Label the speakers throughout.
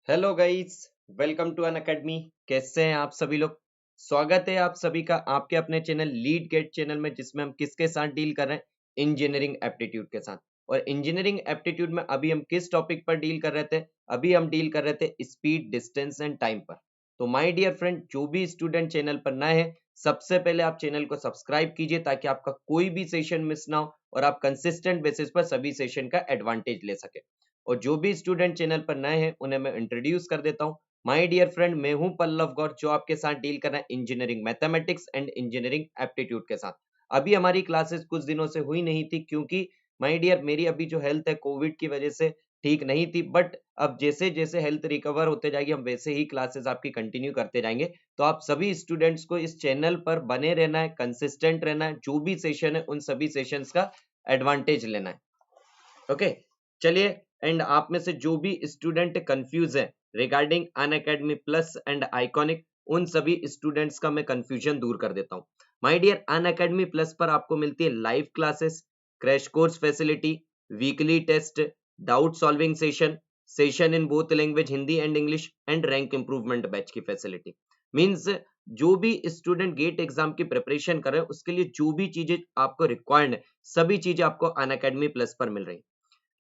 Speaker 1: Hello guys, welcome to Unacademy. कैसे हैं आप सभी लोग? स्वागत है आप सभी का आपके अपने चैनल लीड गेट चैनल में, जिसमें हम किसके साथ डील कर रहे हैं? इंजीनियरिंग एप्टीट्यूड के साथ। और इंजीनियरिंग एप्टीट्यूड में अभी हम किस टॉपिक पर डील कर रहे थे? अभी हम डील कर रहे थे स्पीड, डिस्टेंस एंड टाइम पर। तो माय डियर फ्रेंड, जो भी स्टूडेंट चैनल पर नए हैं, सबसे पहले आप चैनल को सब्सक्राइब कीजिए ताकि आपका कोई भी सेशन मिस ना हो और आप कंसिस्टेंट बेसिस पर सभी सेशन का एडवांटेज ले सके। और जो भी स्टूडेंट चैनल पर नए हैं उन्हें मैं इंट्रोड्यूस कर देता हूं। माय डियर फ्रेंड, मैं हूं पल्लव गौर, जो आपके साथ डील कर रहा है engineering mathematics and engineering aptitude के साथ। अभी हमारी क्लासेस कुछ दिनों से हुई नहीं थी क्योंकि माय डियर मेरी अभी जो हेल्थ है कोविड की वजह से ठीक नहीं थी, बट अब जैसे जैसे हेल्थ रिकवर होते जाएगी हम वैसे ही क्लासेस आपकी कंटिन्यू करते जाएंगे। तो आप सभी स्टूडेंट्स को इस चैनल पर बने रहना है, कंसिस्टेंट रहना है, जो भी सेशन है उन सभी सेशंस का एडवांटेज लेना है। ओके, चलिए। एंड आप में से जो भी स्टूडेंट कंफ्यूज है regarding on academy plus and iconic, उन सभी स्टूडेंट्स का मैं कंफ्यूजन दूर कर देता हूं। My dear, on academy plus पर आपको मिलती है live classes, crash course facility, weekly test, doubt solving session, session in both language Hindi and English, and rank improvement batch की फैसिलिटी। मींस जो भी स्टूडेंट गेट एग्जाम की प्रिपरेशन कर रहे हैं उसके लिए जो भी चीजें आपको रिक्वायर्ड है, सभी चीजें आपको अन अकेडमी प्लस पर मिल रही है।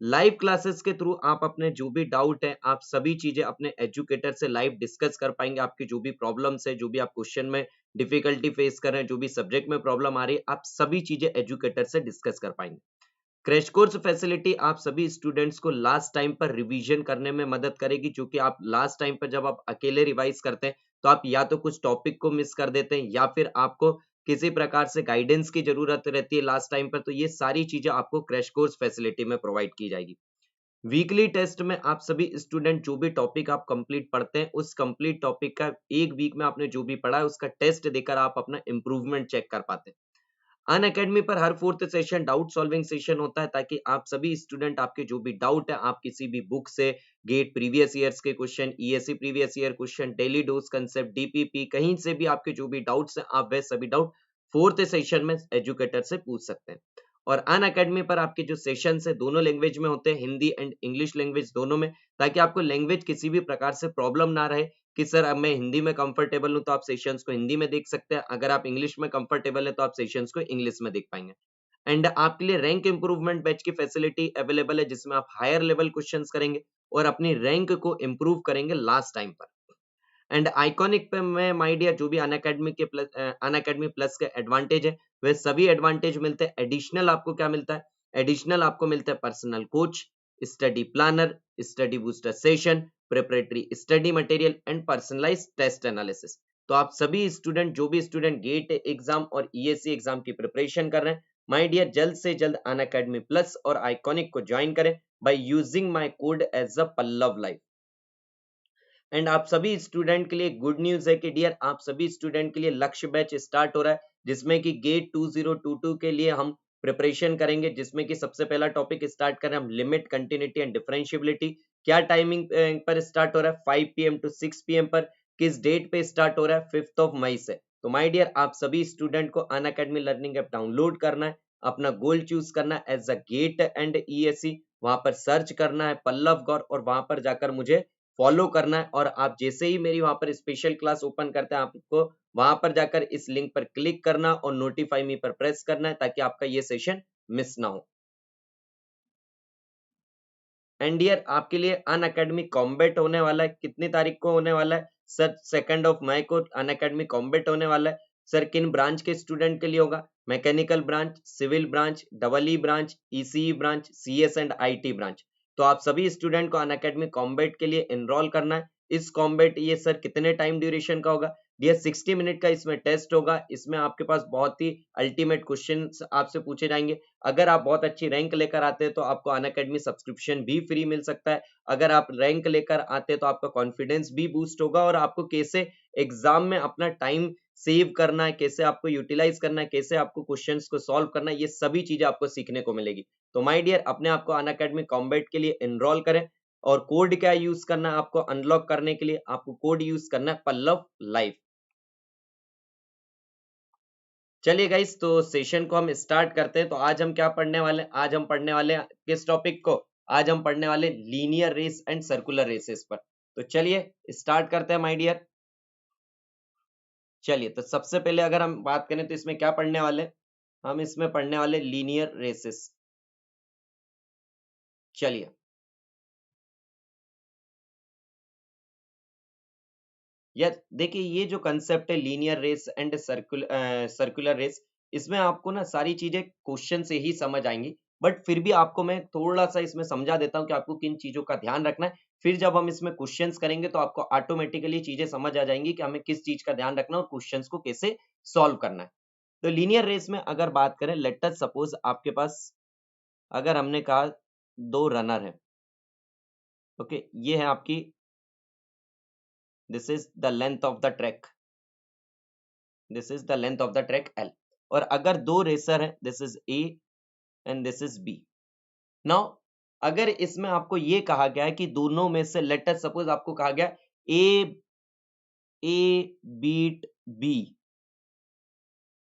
Speaker 1: लाइव क्लासेस के थ्रू आप अपने जो भी डाउट है, आप सभी चीजें अपने एजुकेटर से लाइव डिस्कस कर पाएंगे। आपकी जो भी प्रॉब्लम्स है, जो भी आप क्वेश्चन में डिफिकल्टी फेस कर रहे हैं, जो भी सब्जेक्ट में प्रॉब्लम आ रही है, आप सभी चीजें एजुकेटर से डिस्कस कर पाएंगे। क्रैश कोर्स फैसिलिटी आप सभी स्टूडेंट्स को लास्ट टाइम पर रिवीजन करने में मदद करेगी, क्योंकि आप लास्ट टाइम पर जब आप अकेले रिवाइज करते हैं तो आप या तो कुछ टॉपिक को मिस कर देते हैं या फिर आपको किसी प्रकार से गाइडेंस की जरूरत रहती है लास्ट टाइम पर। तो ये सारी चीजें आपको क्रैश कोर्स फैसिलिटी में प्रोवाइड की जाएगी। वीकली टेस्ट में आप सभी स्टूडेंट जो भी टॉपिक आप कंप्लीट पढ़ते हैं, उस कंप्लीट टॉपिक का एक वीक में आपने जो भी पढ़ा है उसका टेस्ट देकर आप अपना इंप्रूवमेंट चेक कर पाते हैं। अन अकेडमी पर हर fourth session doubt solving session होता है, ताकि आप सभी स्टूडेंट आपके जो भी डाउट है, आप किसी भी बुक से गेट प्रीवियस ईयर्स के question, ESC previous year question, daily dose concept, DPP, कहीं से भी आपके जो भी डाउट्स हैं, आप वह सभी डाउट फोर्थ सेशन में एजुकेटर से पूछ सकते हैं। और अन अकेडमी पर आपके जो सेशन है दोनों लैंग्वेज में होते हैं, हिंदी एंड इंग्लिश लैंग्वेज दोनों में, ताकि आपको लैंग्वेज किसी भी प्रकार से प्रॉब्लम ना रहे कि सर अब मैं हिंदी में कंफर्टेबल हूं तो आप सेशंस को हिंदी में देख सकते हैं, अगर आप इंग्लिश में कंफर्टेबल है तो आप सेशंस को इंग्लिश में देख पाएंगे। एंड आपके लिए रैंक इंप्रूवमेंट बैच की फैसिलिटी अवेलेबल है, जिसमें आप हायर लेवल क्वेश्चंस करेंगे और अपनी रैंक को इंप्रूव करेंगे लास्ट टाइम पर। एंड आइकॉनिक पे में माय डियर जो भी अन अकेडमी प्लस के एडवांटेज है, वे सभी एडवांटेज मिलते हैं। एडिशनल आपको क्या मिलता है? एडिशनल आपको मिलता है personal coach, study planner, study booster session, preparatory study material and personalize test analysis. तो आप सभी स्टूडेंट, जो भी स्टूडेंट गेट एग्जाम और ईएससी एग्जाम की प्रिपरेशन कर रहे हैं, माय डियर जल्द से जल्द अन अकेडमी प्लस और आइकॉनिक को ज्वाइन करें by using my code as a Pallav live. And आप सभी स्टूडेंट के लिए गुड न्यूज है कि डियर आप सभी स्टूडेंट के लिए लक्ष्य बैच स्टार्ट हो रहा है, जिसमें कि गेट 2022 के लिए हम प्रिपरेशन करेंगे, जिसमें कि सबसे पहला टॉपिक स्टार्ट करें हम लिमिट, कंटिन्यूटी एंड डिफरेंशिएबिलिटी। क्या टाइमिंग पर स्टार्ट हो रहा है? 5 PM टू 6 PM पर। किस डेट पे स्टार्ट हो रहा है? 5 मई से। तो माय डियर आप सभी स्टूडेंट को Unacademy learning app download करना है, अपना गोल चूज करना है as a GATE and ESC, वहां पर सर्च करना है पल्लव गौर और वहां पर जाकर मुझे फॉलो करना है। और आप जैसे ही मेरी वहां पर स्पेशल क्लास ओपन करते हैं, आपको वहां पर जाकर इस लिंक पर क्लिक करना और नोटिफाई मी पर प्रेस करना है, ताकि आपका ये सेशन मिस ना हो। एंड डियर आपके लिए अन अकेडमी कॉम्बेट होने वाला है। कितनी तारीख को होने वाला है सर? 2 मई को अन अकेडमी कॉम्बेट होने वाला है। सर किन ब्रांच के स्टूडेंट के लिए होगा? Mechanical branch, civil branch, double E branch, ECE branch, CS and IT branch. तो आप सभी स्टूडेंट को अन अकेडमी कॉम्बेट के लिए एनरोल करना है। इस कॉम्बेट ये सर कितने टाइम ड्यूरेशन का होगा? ये 60 मिनट का इसमें टेस्ट होगा। इसमें आपके पास बहुत ही अल्टीमेट क्वेश्चन आपसे पूछे जाएंगे। अगर आप बहुत अच्छी रैंक लेकर आते हैं तो आपको अन अकेडमी सब्सक्रिप्शन भी फ्री मिल सकता है। अगर आप रैंक लेकर आते हैं तो आपका कॉन्फिडेंस भी बूस्ट होगा, और आपको कैसे एग्जाम में अपना टाइम सेव करना है, कैसे आपको यूटिलाइज करना है, कैसे आपको क्वेश्चंस को सॉल्व करना है, ये सभी चीजें आपको सीखने को मिलेगी। तो माय डियर अपने आपको अन अकेडमी कॉम्बेट के लिए एनरोल करें। और कोड क्या यूज करना है आपको अनलॉक करने के लिए? आपको कोड यूज करना है पल्लव लाइव। चलिए गाइस, तो सेशन को हम स्टार्ट करते हैं। तो आज हम क्या पढ़ने वाले हैं? आज हम पढ़ने वाले हैं किस टॉपिक को? आज हम पढ़ने वाले linear race and circular races पर। तो चलिए स्टार्ट करते हैं माय डियर। चलिए तो सबसे पहले अगर हम बात करें तो इसमें क्या पढ़ने वाले, हम इसमें पढ़ने वाले लीनियर रेसेस। चलिए यार देखिए, ये जो कंसेप्ट है linear race and circular race, इसमें आपको ना सारी चीजें क्वेश्चन से ही समझ आएंगी, बट फिर भी आपको मैं थोड़ा सा इसमें समझा देता हूँ कि आपको किन चीजों का ध्यान रखना है। फिर जब हम इसमें क्वेश्चंस करेंगे तो आपको ऑटोमेटिकली चीजें समझ आ जाएंगी कि हमें किस चीज का ध्यान रखना है और क्वेश्चंस को कैसे सॉल्व करना है। तो लीनियर रेस में अगर बात करें, लेट अस सपोज आपके पास, अगर हमने कहा दो रनर है, ओके, ये है आपकी, this is the length of the track, this is the length of the track L। और अगर दो रेसर है, this is A and this is B। Now अगर इसमें आपको ये कहा गया है कि दोनों में से, लेट अस सपोज आपको कहा गया A beat B,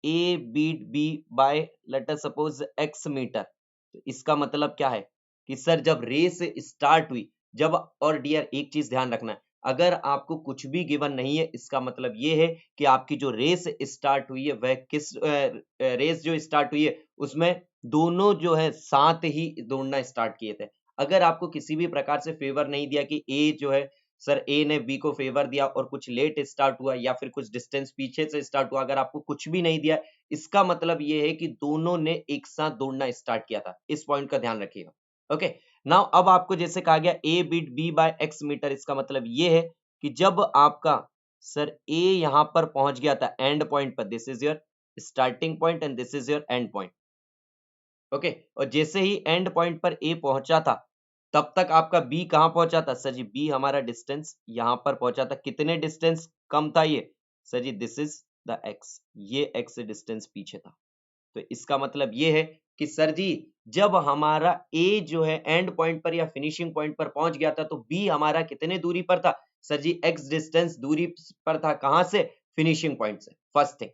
Speaker 1: A beat B by let us suppose X metre. तो इसका मतलब क्या है कि सर जब रेस स्टार्ट हुई, जब, और डियर एक चीज ध्यान रखना है, अगर आपको कुछ भी गिवन नहीं है, इसका मतलब ये है कि आपकी जो रेस स्टार्ट हुई है वह किस रेस जो स्टार्ट हुई है उसमें दोनों जो है साथ ही दौड़ना स्टार्ट किए थे। अगर आपको किसी भी प्रकार से फेवर नहीं दिया कि ए जो है, सर ए ने बी को फेवर दिया और कुछ लेट स्टार्ट हुआ या फिर कुछ डिस्टेंस पीछे से स्टार्ट हुआ, अगर आपको कुछ भी नहीं दिया, इसका मतलब ये है कि दोनों ने एक साथ दौड़ना स्टार्ट किया था। इस पॉइंट का ध्यान रखिएगा। ओके, नाउ अब आपको जैसे कहा गया A beat B by X metre, इसका मतलब ये है कि जब आपका सर ए यहां पर पहुंच गया था एंड पॉइंट पर, this is your starting point and this is your and point. Okay, और जैसे ही एंड पॉइंट पर ए पहुंचा था, तब तक आपका बी कहां पहुंचा था सर जी, बी हमारा डिस्टेंस यहां पर पहुंचा था। कितने डिस्टेंस कम था ये sir ji, this is the X, ये एक्स डिस्टेंस पीछे था। तो इसका मतलब ये है कि सर जी जब हमारा ए जो है एंड पॉइंट पर या फिनिशिंग पॉइंट पर पहुंच गया था, तो बी हमारा कितने दूरी पर था सर जी, एक्स डिस्टेंस दूरी पर था। कहां से, फिनिशिंग पॉइंट से। First thing.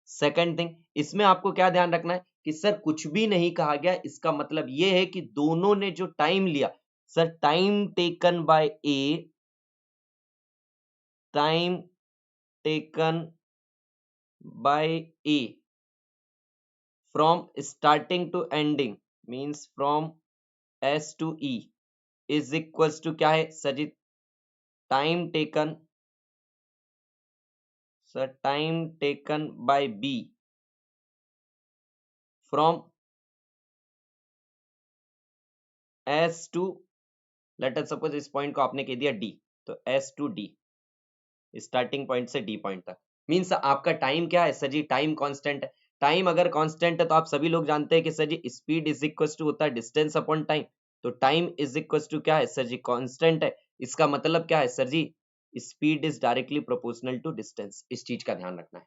Speaker 1: सेकंड थिंग, इसमें आपको क्या ध्यान रखना है कि सर कुछ भी नहीं कहा गया, इसका मतलब ये है कि दोनों ने जो टाइम लिया, sir time taken by A, time taken by A from starting to ending, means from S to E, is equals to क्या है sir ji, time taken, sir time taken by B from S to, let us suppose इस point को आपने कह दिया D, तो S to D, starting point से D point तक। मींस आपका टाइम क्या है सर जी, टाइम कांस्टेंट है। टाइम अगर कांस्टेंट है तो आप सभी लोग जानते हैं कि sir ji speed is equal to होता है डिस्टेंस अपॉन टाइम। तो टाइम इज इक्वल टू क्या है सर जी, कांस्टेंट है। इसका मतलब क्या है sir ji, speed is directly proportional to distance. इस चीज का ध्यान रखना है।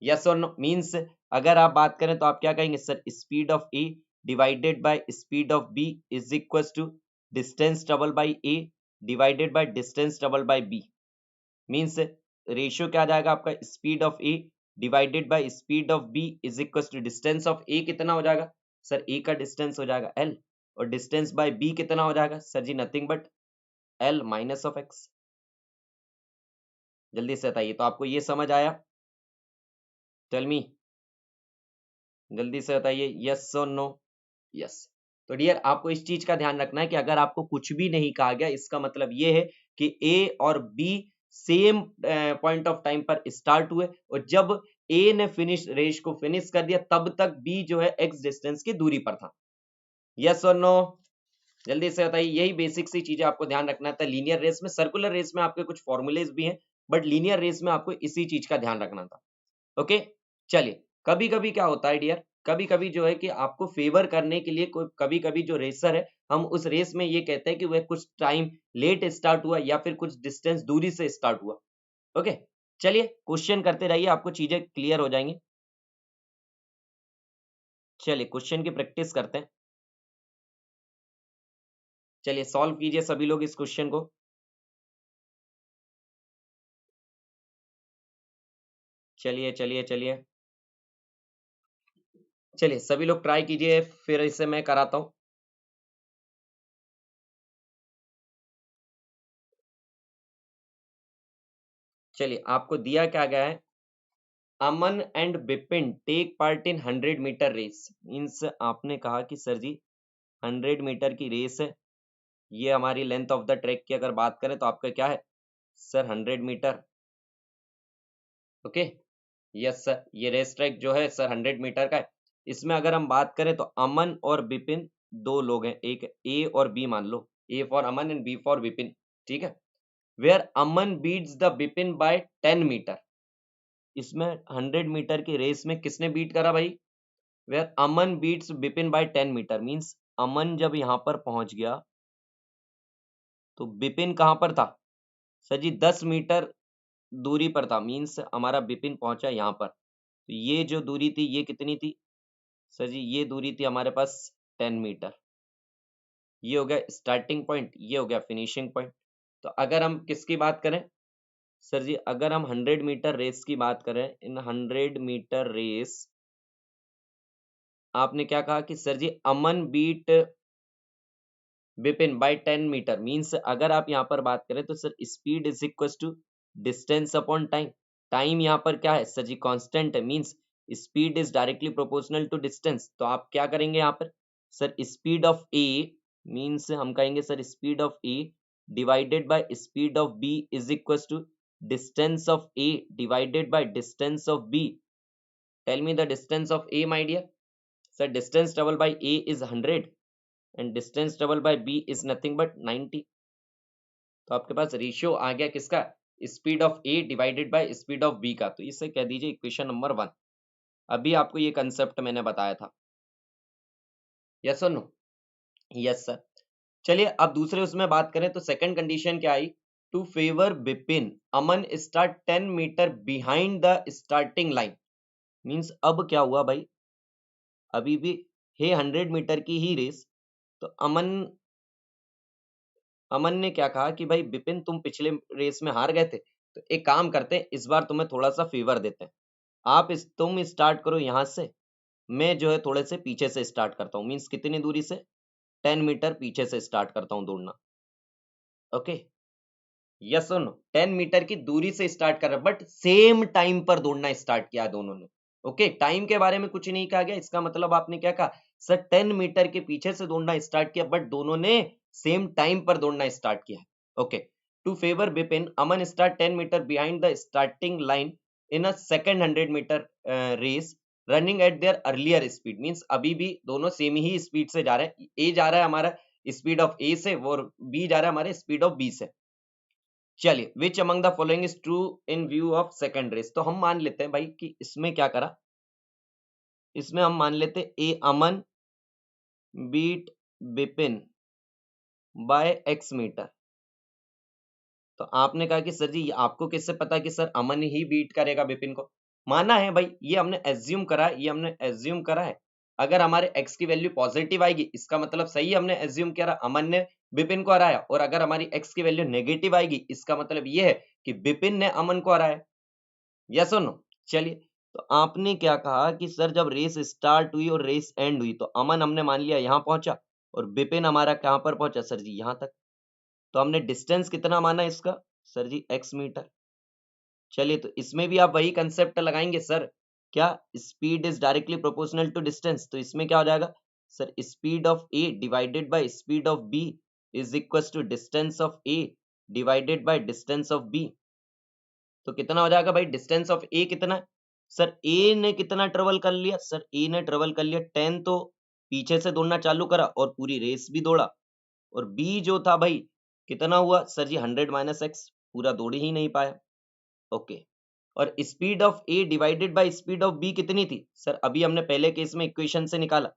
Speaker 1: यस और नो, मींस अगर आप बात करें तो आप क्या कहेंगे sir, speed of A divided by speed of B is equal to distance double by A divided by distance double by B. Means ratio क्या आ जाएगा आपका, speed of A divided by speed of B is equal to distance of A कितना हो जाएगा sir, ए का distance हो जाएगा एल, और डिस्टेंस बाय बी कितना हो जाएगा sir ji, nothing but L minus of X. जल्दी से बताइए, तो आपको ये समझ आया? टेल मी, जल्दी से बताइए, यस और नो। यस। तो डियर आपको इस चीज का ध्यान रखना है कि अगर आपको कुछ भी नहीं कहा गया, इसका मतलब ये है कि ए और B same point of time पर स्टार्ट हुए, और जब ए ने फिनिश रेस को फिनिश कर दिया, तब तक बी जो है एक्स डिस्टेंस की दूरी पर था। यस और नो, जल्दी से बताइए। यही बेसिक सी चीजें आपको ध्यान रखना था लीनियर रेस में। सर्कुलर रेस में आपके कुछ फॉर्मूलेज भी हैं, बट लीनियर रेस में आपको इसी चीज का ध्यान रखना था। ओके, चलिए। कभी कभी क्या होता है डियर, कभी कभी जो है कि आपको फेवर करने के लिए कोई, कभी कभी जो रेसर है, हम उस रेस में ये कहते हैं कि वह कुछ टाइम लेट स्टार्ट हुआ या फिर कुछ डिस्टेंस दूरी से स्टार्ट हुआ। ओके, चलिए क्वेश्चन करते रहिए, आपको चीजें क्लियर हो जाएंगी। चलिए क्वेश्चन की प्रैक्टिस करते हैं। चलिए सॉल्व कीजिए सभी लोग इस क्वेश्चन को। चलिए चलिए चलिए, चलिए सभी लोग ट्राई कीजिए, फिर इसे मैं कराता हूं। चलिए आपको दिया क्या गया है, Aman and Bipin take part in 100 metre race. Means आपने कहा कि सर जी 100 मीटर की रेस है, ये हमारी लेंथ ऑफ द ट्रैक की अगर बात करें तो आपका क्या है sir 100 metre. Okay, yes sir, ये रेस ट्रैक जो है सर 100 मीटर का है। इसमें अगर हम बात करें तो अमन और बिपिन दो लोग हैं, एक ए और बी मान लो, A for Aman and B for Bipin, ठीक है। Where Aman beats the Bipin by 10 metre. इसमें 100 मीटर की रेस में किसने बीट करा भाई, where Aman beats Bipin by 10 metre. Means Aman जब यहां पर पहुंच गया तो बिपिन कहां पर था सर जी 10 मीटर दूरी पर था। मीन्स हमारा बिपिन पहुंचा यहां पर, तो ये जो दूरी थी ये कितनी थी सर जी, ये दूरी थी हमारे पास 10 मीटर। ये हो गया स्टार्टिंग पॉइंट, ये हो गया फिनिशिंग पॉइंट। तो अगर हम किसकी बात करें सर जी, अगर हम 100 मीटर रेस की बात करें, इन 100 मीटर रेस आपने क्या कहा कि sir ji Aman beat Bipin by 10 metre. Means अगर आप यहाँ पर बात करें तो sir speed is equal to distance upon time. Time यहाँ पर क्या है सर जी कांस्टेंट है, means speed is directly proportional to distance. तो आप क्या करेंगे यहाँ पर sir speed of A, means हम कहेंगे sir speed of A divided by speed of B is equal to distance of A divided by distance of B. Tell me the distance of A my dear. Sir distance double by A is 100 and distance double by B is nothing but 90। तो आपके पास ratio आ गया किसका, speed of A divided by speed of B का। तो इससे कह दीजिए इक्वेशन नंबर 1। अभी आपको ये कंसेप्ट मैंने बताया था, यस और नो, यस सर। चलिए अब दूसरे उसमें बात करें तो सेकंड कंडीशन क्या आई, to favour Bipin Aman start 10 metre behind the starting line. Means अब क्या हुआ भाई, अभी भी है 100 मीटर की ही रेस, तो अमन अमन ने क्या कहा कि भाई बिपिन तुम पिछले रेस में हार गए थे, तो एक काम करते हैं इस बार तुम्हें थोड़ा सा फेवर देते हैं। तुम स्टार्ट करो यहां से, मैं जो है थोड़े से पीछे से स्टार्ट करता हूँ। मीन्स कितनी दूरी से, 10 मीटर पीछे से स्टार्ट करता हूँ दौड़ना। ओके, यस और नो, 10 मीटर की दूरी से स्टार्ट कर रहा, बट सेम टाइम पर दौड़ना स्टार्ट किया दोनों ने। ओके, टाइम के बारे में कुछ नहीं कहा गया, इसका मतलब आपने क्या कहा सर 10 मीटर के पीछे से दौड़ना स्टार्ट किया, बट दोनों ने सेम टाइम पर दौड़ना स्टार्ट किया। Okay, two favour Bipin Aman start 10 metre behind the starting line in a second 100 metre race running at their earlier speed. Means अभी भी दोनों सेम ही स्पीड से जा रहे हैं, ए जा रहा है हमारा स्पीड ऑफ ए से और बी जा रहा है हमारे स्पीड ऑफ बी से। चलिए, which among the following is true in view of second race. तो हम मान लेते हैं भाई कि इसमें क्या करा, इसमें हम मान लेते ए Aman beat Bipin by X metre. तो आपने कहा कि सर जी आपको किससे पता कि सर अमन ही बीट करेगा बिपिन को। माना है भाई, ये हमने एज्यूम करा है, ये हमने एज्यूम करा है। अगर हमारे एक्स की वैल्यू पॉजिटिव आएगी इसका मतलब सही हमने एज्यूम किया अमन ने बिपिन को हराया, और अगर हमारी एक्स की वैल्यू नेगेटिव आएगी इसका मतलब ये है कि बिपिन ने अमन को हराया। यस और नो। चलिए, तो आपने क्या कहा कि सर जब रेस स्टार्ट हुई और रेस एंड हुई तो अमन हमने मान लिया यहां पहुंचा और बिपिन हमारा कहां पर पहुंचा सर जी यहां तक। तो हमने डिस्टेंस कितना माना इसका सर जी एक्स मीटर। चलिए, तो इसमें भी आप वही कंसेप्ट लगाएंगे सर, क्या speed is directly proportional to distance. तो इसमें क्या हो जाएगा sir speed of A divided by speed of B is equal to distance of A divided by distance of B. तो कितना हो जाएगा भाई, डिस्टेंस ऑफ ए कितना है सर, ए ने कितना ट्रेवल कर लिया सर, ए ने ट्रेवल कर लिया 10, तो पीछे से दौड़ना चालू करा और पूरी रेस भी दौड़ा। और बी जो था भाई कितना हुआ सर जी 100 - x, पूरा दौड़ ही नहीं पाया। ओके, और speed of A divided by speed of B कितनी थी सर, अभी हमने पहले केस में इक्वेशन से निकाला,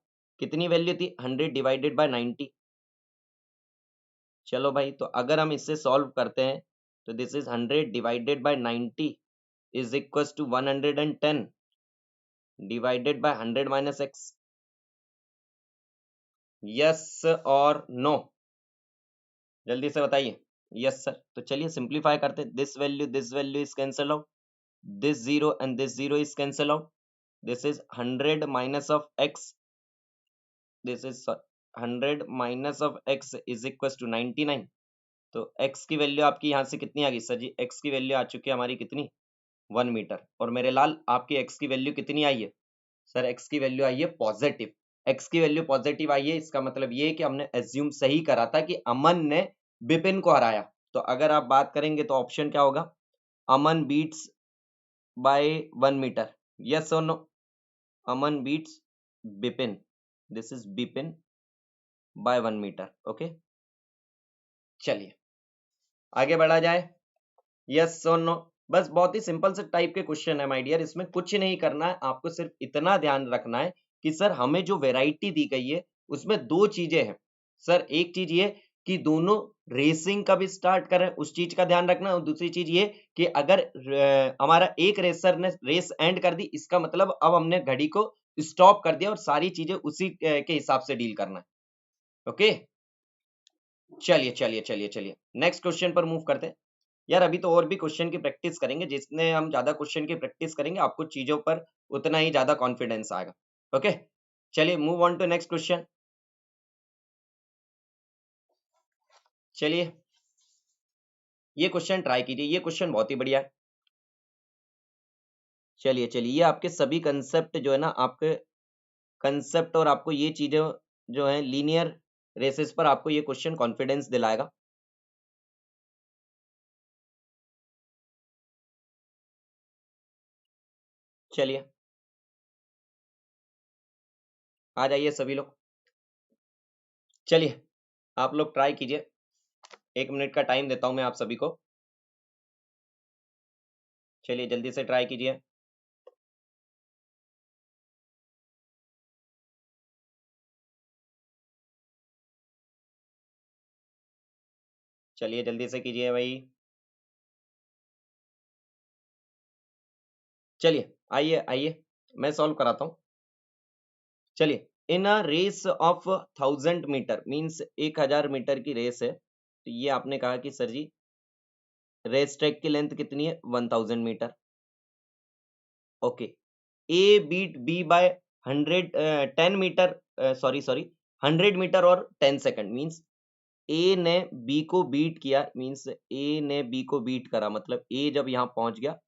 Speaker 1: कितनी वैल्यू थी 100 डिवाइडेड बाय 90। चलो भाई, तो अगर हम इससे सॉल्व करते हैं तो this is 100 divided by 90 is equal to 110 divided by 100 - x। Yes और नो, जल्दी से बताइए। यस सर, तो चलिए सिंप्लीफाई करते हैं। This value is cancel out, this 0 and this 0 is cancel out, this is 100 minus of x, this is 100 minus of x is equals to 99, तो x की वैल्यू आपकी यहाँ से कितनी आ गई सर जी? x की वैल्यू आ चुकी है हमारी कितनी? 1 मीटर। और मेरे लाल आपकी x की वैल्यू कितनी आई है? सर x की वैल्यू आई है पॉजिटिव। x की वैल्यू पॉजिटिव आई है, इसका मतलब ये है कि हमने एज्यूम सही करा था कि अमन ने विपिन को हराया। तो अगर आप बात करेंगे तो ऑप्शन क्या होगा? Aman beats by 1 metre. Yes और no? Aman beats Vipin, this is Vipin by 1 metre. Okay, चलिए आगे बढ़ा जाए। यस और नो? बस बहुत ही सिंपल से टाइप के क्वेश्चन है माय डियर, इसमें कुछ नहीं करना है, आपको सिर्फ इतना ध्यान रखना है कि सर हमें जो वैरायटी दी गई है उसमें दो चीजें हैं। सर एक चीज ये कि दोनों रेसिंग का भी स्टार्ट कर रहे हैं, उस चीज का ध्यान रखना। और दूसरी चीज ये कि अगर हमारा एक रेसर ने रेस एंड कर दी, इसका मतलब अब हमने घड़ी को स्टॉप कर दिया और सारी चीजें उसी के हिसाब से डील करना है। ओके, चलिए चलिए चलिए चलिए नेक्स्ट क्वेश्चन पर मूव करते हैं। यार अभी तो और भी क्वेश्चन की प्रैक्टिस करेंगे, जितने हम ज्यादा क्वेश्चन की प्रैक्टिस करेंगे आपको चीजों पर उतना ही ज्यादा कॉन्फिडेंस आएगा। ओके, चलिए move on to next question. चलिए ये क्वेश्चन ट्राई कीजिए, ये क्वेश्चन बहुत ही बढ़िया है। चलिए चलिए ये आपके सभी कंसेप्ट जो है ना, आपके कंसेप्ट और आपको ये चीजें जो है लीनियर रेसेस पर आपको ये क्वेश्चन कॉन्फिडेंस दिलाएगा। चलिए आ जाइए सभी लोग, चलिए आप लोग ट्राई कीजिए। 1 मिनट का टाइम देता हूं मैं आप सभी को, चलिए जल्दी से ट्राई कीजिए। चलिए जल्दी से कीजिए भाई, चलिए आइए आइए मैं सॉल्व कराता हूँ। चलिए in a race of 1000 metre means 1000 metre की रेस है, तो ये आपने कहा कि सर जी रेस ट्रैक की लेंथ कितनी है? 1000 metre. Okay, A beat B by 10 metre, sorry sorry 100 metre और 10 सेकंड मीन्स ए ने बी को बीट किया, मीन्स ए ने बी को बीट करा, मतलब ए जब यहाँ पहुंच गया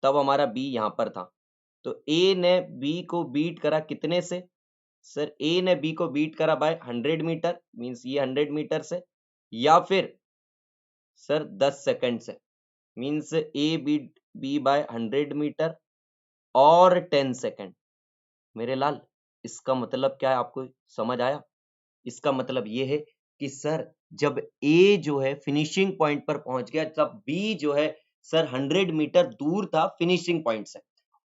Speaker 1: तब हमारा बी यहाँ पर था। तो ए ने बी को बीट करा कितने से? सर ए ने बी को बीट करा बाय 100 मीटर मीन्स ये 100 मीटर से, या फिर सर 10 सेकंड से मीन्स ए बीट बी बाय 100 मीटर और 10 सेकंड। मेरे लाल इसका मतलब क्या है, आपको समझ आया? इसका मतलब ये है कि सर जब ए जो है फिनिशिंग पॉइंट पर पहुंच गया, तब बी जो है सर 100 मीटर दूर था फिनिशिंग पॉइंट से,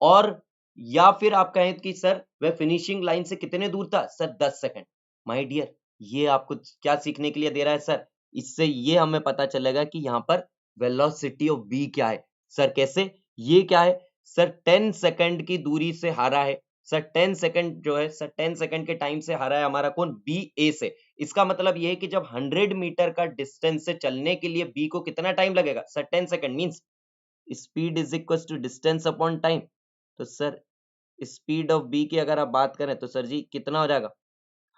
Speaker 1: और या फिर आप कहें कि सर वह फिनिशिंग लाइन से कितने दूर था? Sir 10 second. माय डियर ये आपको क्या सीखने के लिए दे रहा है सर? इससे ये हमें पता चलेगा कि यहाँ पर वेलोसिटी ऑफ बी क्या है। सर कैसे? ये क्या है सर? 10 सेकंड की दूरी से हारा है सर, 10 सेकंड जो है सर 10 सेकंड के टाइम से हारा है हमारा कौन? बी ए से। इसका मतलब ये है कि जब 100 मीटर का डिस्टेंस से चलने के लिए बी को कितना टाइम लगेगा? Sir 10 second means speed is equal to distance upon time. तो सर स्पीड ऑफ बी की अगर आप बात करें तो सर जी कितना हो जाएगा?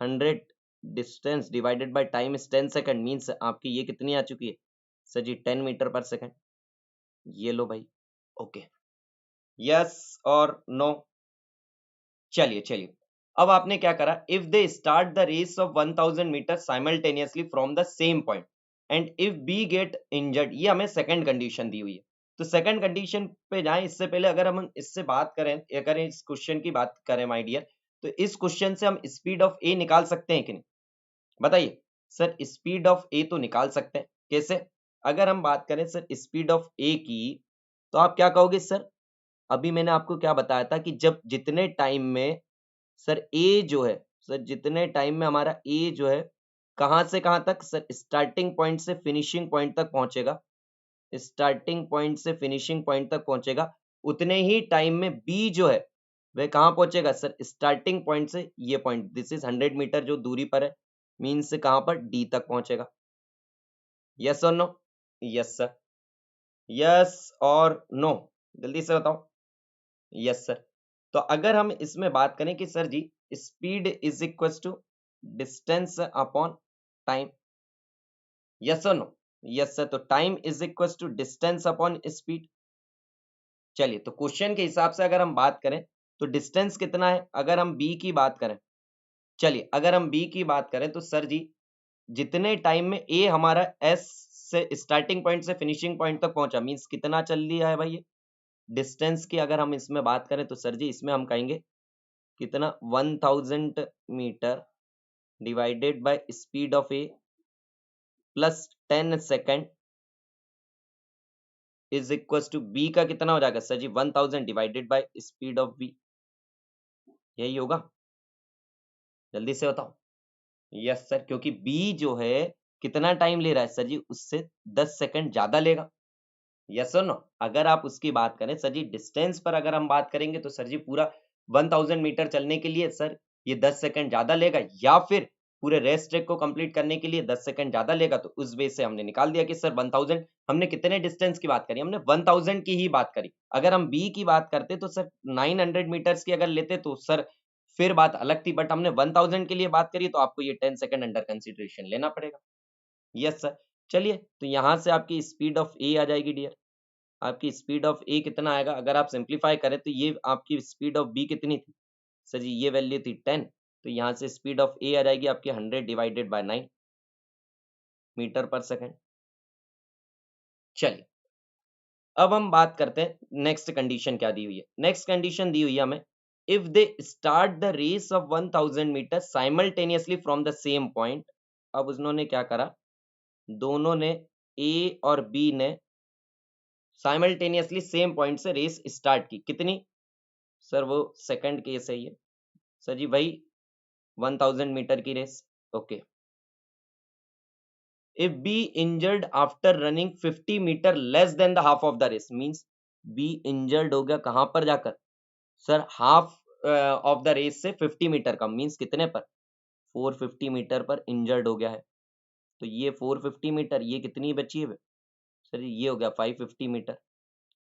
Speaker 1: 100 distance divided by time is 10 second means आपकी ये कितनी आ चुकी है सर जी? 10 मीटर पर सेकंड। ये लो भाई, ओके, यस और नो? चलिए चलिए अब आपने क्या करा, if they start the race of 1000 metre simultaneously from the same point and if B get injured, ये हमें सेकंड कंडीशन दी हुई है। तो सेकंड कंडीशन पे जाएं, इससे पहले अगर हम इससे बात करें, अगर इस क्वेश्चन की बात करें माय डियर, तो इस क्वेश्चन से हम स्पीड ऑफ ए निकाल सकते हैं कि नहीं? बताइए सर, स्पीड ऑफ ए तो निकाल सकते हैं, कैसे? अगर हम बात करें सर स्पीड ऑफ ए की, तो आप क्या कहोगे सर? अभी मैंने आपको क्या बताया था कि जब जितने टाइम में सर ए जो है, सर जितने टाइम में हमारा ए जो है कहां से कहां तक? सर स्टार्टिंग पॉइंट से फिनिशिंग पॉइंट तक पहुंचेगा, स्टार्टिंग पॉइंट से फिनिशिंग पॉइंट तक पहुंचेगा, उतने ही टाइम में बी जो है वह कहां पहुंचेगा? सर स्टार्टिंग पॉइंट से ये पॉइंट, दिस इज 100 मीटर जो दूरी पर है, मीन्स कहां पर? डी तक पहुंचेगा। यस और नो? यस सर, यस और नो? जल्दी से बताओ। Yes sir. तो अगर हम इसमें बात करें कि sir ji speed is equal to distance upon time, yes और नो? यस सर, तो time is equal to distance upon speed. चलिए, तो क्वेश्चन के हिसाब से अगर हम बात करें तो डिस्टेंस कितना है, अगर हम बी की बात करें, चलिए अगर हम बी की बात करें तो सर जी जितने टाइम में ए हमारा एस से स्टार्टिंग पॉइंट से फिनिशिंग पॉइंट तक पहुंचा, मींस कितना चल लिया है भाई ये डिस्टेंस की अगर हम इसमें बात करें तो सर जी इसमें हम कहेंगे कितना 1000 metre divided by speed of A plus 10 second is equal to B का कितना हो जाएगा sir ji 1000 divided by speed of B, यही होगा, जल्दी से बताओ। यस सर, क्योंकि बी जो है कितना टाइम ले रहा है सर जी उससे 10 सेकंड ज्यादा लेगा। यस और नो, अगर आप उसकी बात करें सर जी डिस्टेंस पर अगर हम बात करेंगे तो सर जी पूरा 1000 मीटर चलने के लिए सर ये 10 सेकंड ज्यादा लेगा, या फिर पूरे रेस ट्रैक को कंप्लीट करने के लिए 10 सेकंड ज्यादा लेगा। तो उस बेस से हमने निकाल दिया कि सर 1000, हमने कितने डिस्टेंस की बात करी, हमने 1000 की ही बात करी। अगर हम बी की बात करते तो सर 900 मीटर्स की अगर लेते तो सर फिर बात अलग थी, बट हमने 1000 के लिए बात करी तो आपको ये 10 सेकंड अंडर कंसीडरेशन लेना पड़ेगा। यस सर, चलिए तो यहां से आपकी स्पीड ऑफ ए आ जाएगी डियर, आपकी स्पीड ऑफ ए कितना आएगा, अगर आप सिंप्लीफाई करें तो ये आपकी स्पीड ऑफ बी कितनी थी सर जी, ये वैल्यू थी 10, तो यहाँ से स्पीड ऑफ ए आ जाएगी आपकी 100 डिवाइडेड बाय 9 मीटर पर सेकंड। चलिए अब हम बात करते हैं नेक्स्ट कंडीशन क्या दी हुई है। नेक्स्ट कंडीशन दी हुई है हमें, if they start the race of 1000 metre simultaneously from the same point. अब उन्होंने क्या करा, दोनों ने ए और बी ने साइमल्टेनियसली सेम पॉइंट से रेस स्टार्ट की, कितनी सर, वो सेकंड केस है ये सर जी, वही 1000 मीटर की रेस। Okay, if B injured after running 50 metre less than the half of the race, means B injured हो गया कहां पर जाकर sir, half of the race से 50 मीटर कम, मींस कितने पर 450 मीटर पर इंजर्ड हो गया है। तो ये 450 मीटर, ये कितनी बची है सर जी, ये हो गया 550 मीटर।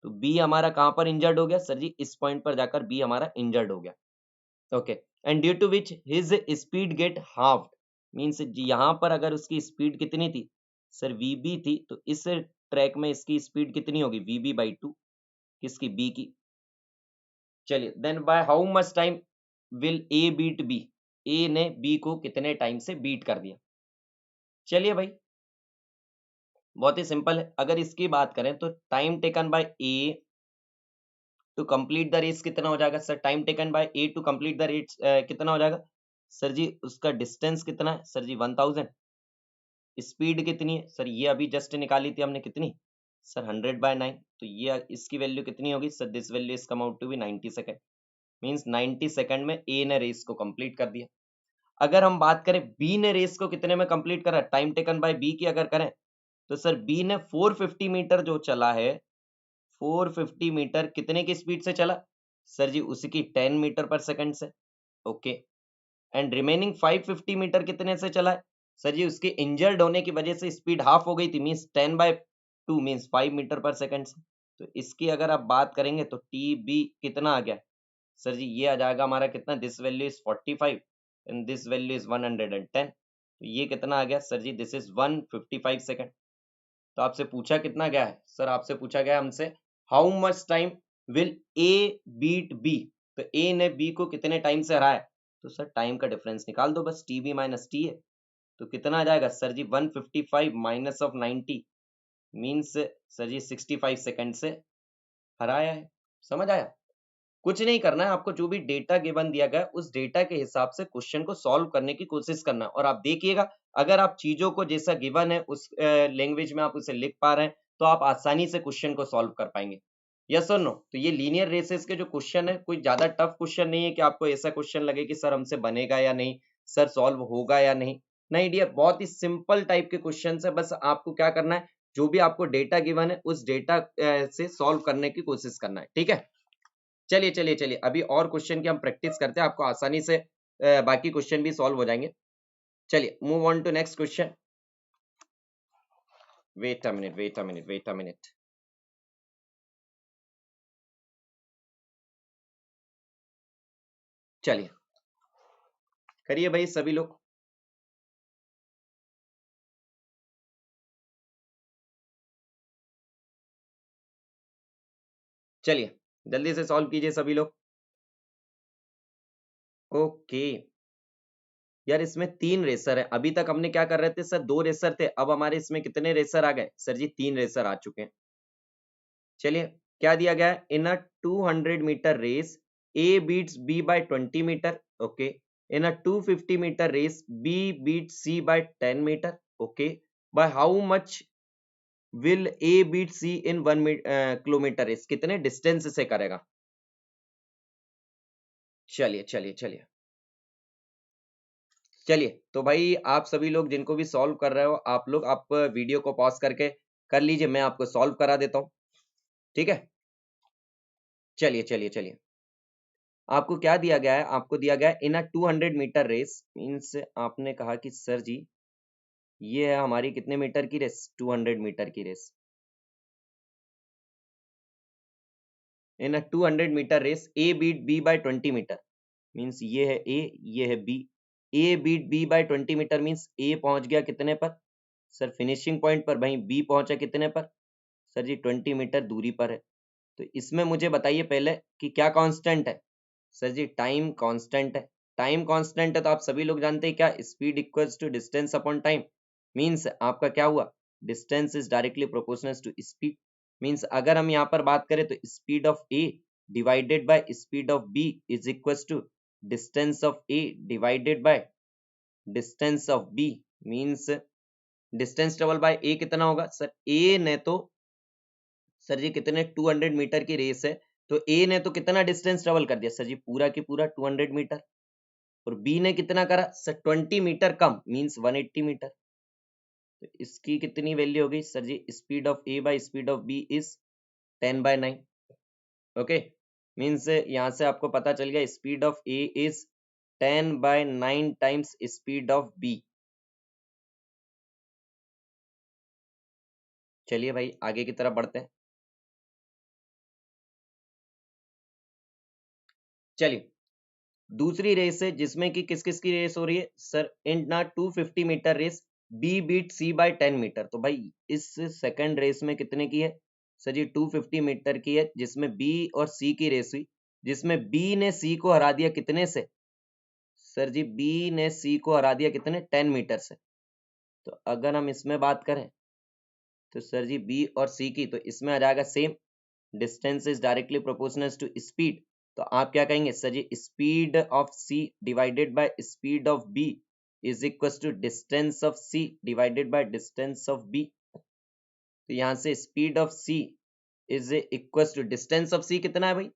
Speaker 1: तो बी हमारा कहां पर इंजर्ड हो गया सर जी, इस पॉइंट पर जाकर बी हमारा इंजर्ड हो गया। Okay, and due to which his speed get halved, means यहां पर अगर उसकी स्पीड कितनी थी सर, वीबी थी, तो इस ट्रैक में इसकी स्पीड कितनी होगी वीबी/2, किसकी बी की। चलिए then by how much time will A beat B, A ने बी को कितने टाइम से बीट कर दिया। चलिए भाई बहुत ही सिंपल है, अगर इसकी बात करें तो time taken by A to complete the race कितना हो जाएगा sir, time taken by A to complete the race कितना हो जाएगा सर जी, उसका डिस्टेंस कितना है सर जी 1000, स्पीड कितनी है सर, ये अभी जस्ट निकाली थी हमने कितनी सर 100/9, तो ये इसकी वैल्यू कितनी होगी sir, this value is come out to be 90 second, means 90 second में ए ने रेस को कंप्लीट कर दिया। अगर हम बात करें बी ने रेस को कितने में कंप्लीट करा, टाइम टेकन बाय बी की अगर करें तो सर बी ने 450 मीटर जो चला है, 450 मीटर कितने की स्पीड से चला सर जी, उसकी 10 मीटर पर सेकंड से। ओके, एंड रिमेनिंग 550 मीटर कितने से चला है सर जी, उसके इंजर्ड होने की वजह से स्पीड हाफ हो गई थी, मींस 10/2 मींस 5 मीटर पर सेकंड से। तो इसकी अगर आप बात करेंगे तो टी बी कितना आ गया सर जी, ये आ जाएगा हमारा कितना, this value is 45 and this value is 110, तो ये कितना आ गया sir ji, this is 155 second. तो आपसे पूछा कितना गया है सर, आपसे पूछा गया हमसे how much time will A beat B, तो ए ने बी को कितने टाइम से हराया, तो सर टाइम का डिफरेंस निकाल दो बस, टी बी माइनस टी है, तो कितना आ जाएगा sir ji 155 minus of 90, means sir ji 65 second से हराया है। समझ आया, कुछ नहीं करना है आपको, जो भी डेटा गिवन दिया गया है उस डेटा के हिसाब से क्वेश्चन को सॉल्व करने की कोशिश करना है। और आप देखिएगा अगर आप चीजों को जैसा गिवन है उस लैंग्वेज में आप उसे लिख पा रहे हैं तो आप आसानी से क्वेश्चन को सॉल्व कर पाएंगे। यस और नो, तो ये लीनियर रेसेस के जो क्वेश्चन है कोई ज्यादा टफ क्वेश्चन नहीं है कि आपको ऐसा क्वेश्चन लगे कि सर हमसे बनेगा या नहीं, सर सॉल्व होगा या नहीं। नहीं डियर, बहुत ही सिंपल टाइप के क्वेश्चन है, बस आपको क्या करना है, जो भी आपको डेटा गिवन है उस डेटा से सॉल्व करने की कोशिश करना है, ठीक है। चलिए चलिए चलिए, अभी और क्वेश्चन की हम प्रैक्टिस करते हैं, आपको आसानी से बाकी क्वेश्चन भी सॉल्व हो जाएंगे। चलिए move on to next question. Wait a minute, wait a minute, wait a minute. चलिए करिए भाई सभी लोग। चलिए जल्दी से सॉल्व कीजिए सभी लोग। ओके यार, इसमें 3 रेसर है। अभी तक हमने क्या कर रहे थे सर, 2 रेसर थे। अब हमारे इसमें कितने रेसर आ गए सर जी? 3 रेसर आ चुके हैं। चलिए क्या दिया गया है, in a 200 metre race A beats B by 20 metre. Okay, in a 250 metre race B beat C by 10 metre. Okay, by how much will A beat C in 1 kilometre race? कितने distance से करेगा? चलिए चलिए चलिए चलिए, तो भाई आप सभी लोग जिनको भी सॉल्व कर रहे हो, आप वीडियो को पॉज करके कर लीजिए, मैं आपको सॉल्व करा देता हूँ। ठीक है, चलिए चलिए चलिए। आपको क्या दिया गया है? आपको दिया गया है in a 200 metre race, means आपने कहा कि सर जी ये है हमारी कितने मीटर की रेस? 200 मीटर की race. In a 200 metre race A beat B by 20 metre, means ये है ए, ये है B. A beat B by 20 metre means A पहुंच गया कितने पर सर? फिनिशिंग पॉइंट पर। भाई बी पहुंचा कितने पर सर जी? 20 मीटर दूरी पर है। तो इसमें मुझे बताइए पहले कि क्या कांस्टेंट है सर जी? टाइम कांस्टेंट है। टाइम कांस्टेंट है तो आप सभी लोग जानते हैं क्या, speed equals to distance upon time. Means आपका क्या हुआ, distance is directly proportional to speed. Means अगर हम यहाँ पर बात करें तो speed of A divided by speed of B is equals to distance of A divided by distance of B. Means distance travel by A कितना होगा sir? A ने तो सर जी कितने 200 मीटर की रेस है, तो ए ने तो कितना डिस्टेंस ट्रेवल कर दिया सर जी? पूरा की पूरा 200 मीटर। और बी ने कितना करा सर? 20 मीटर कम, मींस 180 मीटर। तो इसकी कितनी वैल्यू होगी sir ji? Speed of A by speed of B is 10/9। Okay, means यहां से आपको पता चल गया speed of A is 10/9 times speed of B. चलिए भाई आगे की तरफ बढ़ते हैं। चलिए दूसरी रेस है जिसमें कि किस किस की रेस हो रही है सर? इन ना 250 metre race B beat C by 10 metre. तो भाई इस सेकंड रेस में कितने की है सर जी? 250 मीटर की है, जिसमें बी और सी की रेस हुई, जिसमें बी ने सी को हरा दिया कितने से सर जी? बी ने सी को हरा दिया कितने? 10 मीटर से। तो अगर हम इसमें बात करें तो सर जी बी और सी की, तो इसमें आ जाएगा same, distance is directly proportional to speed. तो आप क्या कहेंगे sir ji? Speed of C divided by speed of B is equal to distance of C divided by distance of B. तो यहां से speed of C is equal to distance of C कितना है भाई?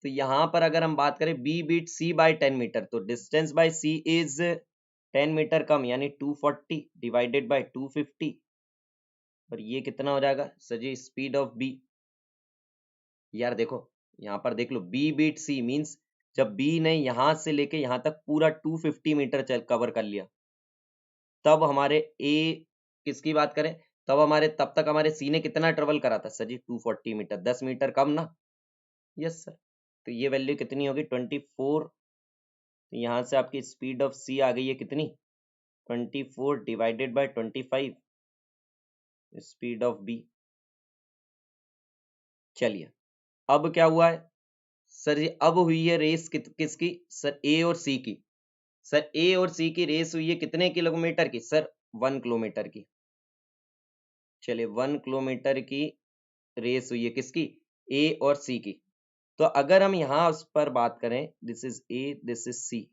Speaker 1: तो यहां पर अगर हम बात करें B beat C by 10 metre, तो distance by C is 10 metre कम, यानी 240 डिवाइडेड बाय 250। और ये कितना हो जाएगा sir ji? Speed of B. यार देखो यहाँ पर देख लो, बी बीट सी मीन्स जब बी ने यहां से लेके यहां तक पूरा 250 मीटर चल कवर कर लिया, तब हमारे ए किसकी बात करें, तब तक हमारे सी ने कितना ट्रेवल करा था सर जी? 240 मीटर, 10 मीटर कम ना। Yes sir. तो ये वैल्यू कितनी होगी? 24। तो यहाँ से आपकी स्पीड ऑफ सी आ गई है कितनी? 24 divided by 25 speed of B. चलिए अब क्या हुआ है सर जी? अब हुई है रेस किसकी सर? ए और सी की। सर ए और सी की रेस हुई है कितने किलोमीटर की सर? 1 किलोमीटर की। चलिए 1 किलोमीटर की रेस हुई है किसकी? ए और सी की। तो अगर हम यहाँ उस पर बात करें, this is A, this is C,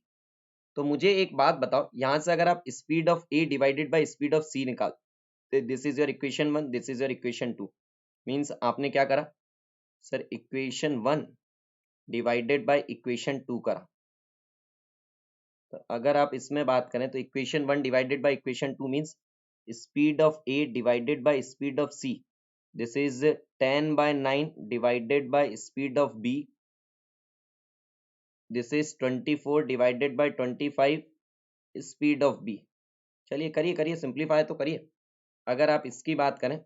Speaker 1: तो मुझे एक बात बताओ, यहां से अगर आप speed of A divided by speed of C निकाल, this is your equation 1, this is your equation 2। मीन्स आपने क्या करा sir? Equation 1 divided by equation 2 करा। तो अगर आप इसमें बात करें तो equation 1 divided by equation 2 means speed of A divided by speed of C, this is 10/9 divided by speed of B, this is 24 divided by 25 speed of B. चलिए करिए करिए, सिंप्लीफाई तो करिए। अगर आप इसकी बात करें,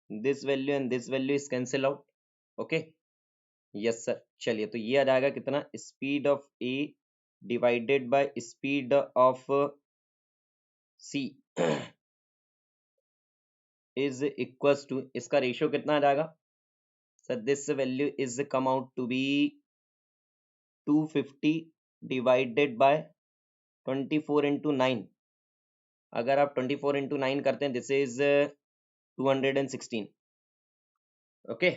Speaker 1: this value and this value is cancel out. Okay, yes sir. चलिए तो ये आ जाएगा कितना? Speed of A divided by speed of C is equals to, इसका रेशियो कितना आ जाएगा sir this value is come out to be 250 divided by 24 into 9। अगर आप 24 इंटू 9 करते हैं this is 216। Okay,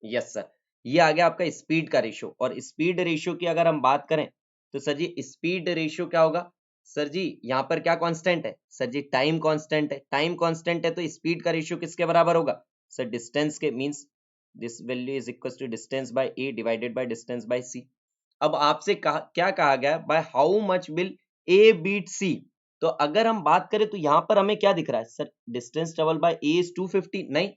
Speaker 1: yes sir. ये आ गया आपका स्पीड का रेशियो। और स्पीड रेशियो की अगर हम बात करें तो सर जी स्पीड रेशियो क्या होगा? सर जी यहाँ पर क्या कांस्टेंट है? सर जी टाइम कांस्टेंट है। टाइम कांस्टेंट है तो स्पीड का रेशियो किसके बराबर होगा? सर डिस्टेंस के, means this value is equal to distance by A divided by distance by C. अब आपसे क्या कहा गया? By how much will A beat C. तो अगर हम बात करें तो यहाँ पर हमें क्या दिख रहा है? Sir distance travel by A is 250। नहीं,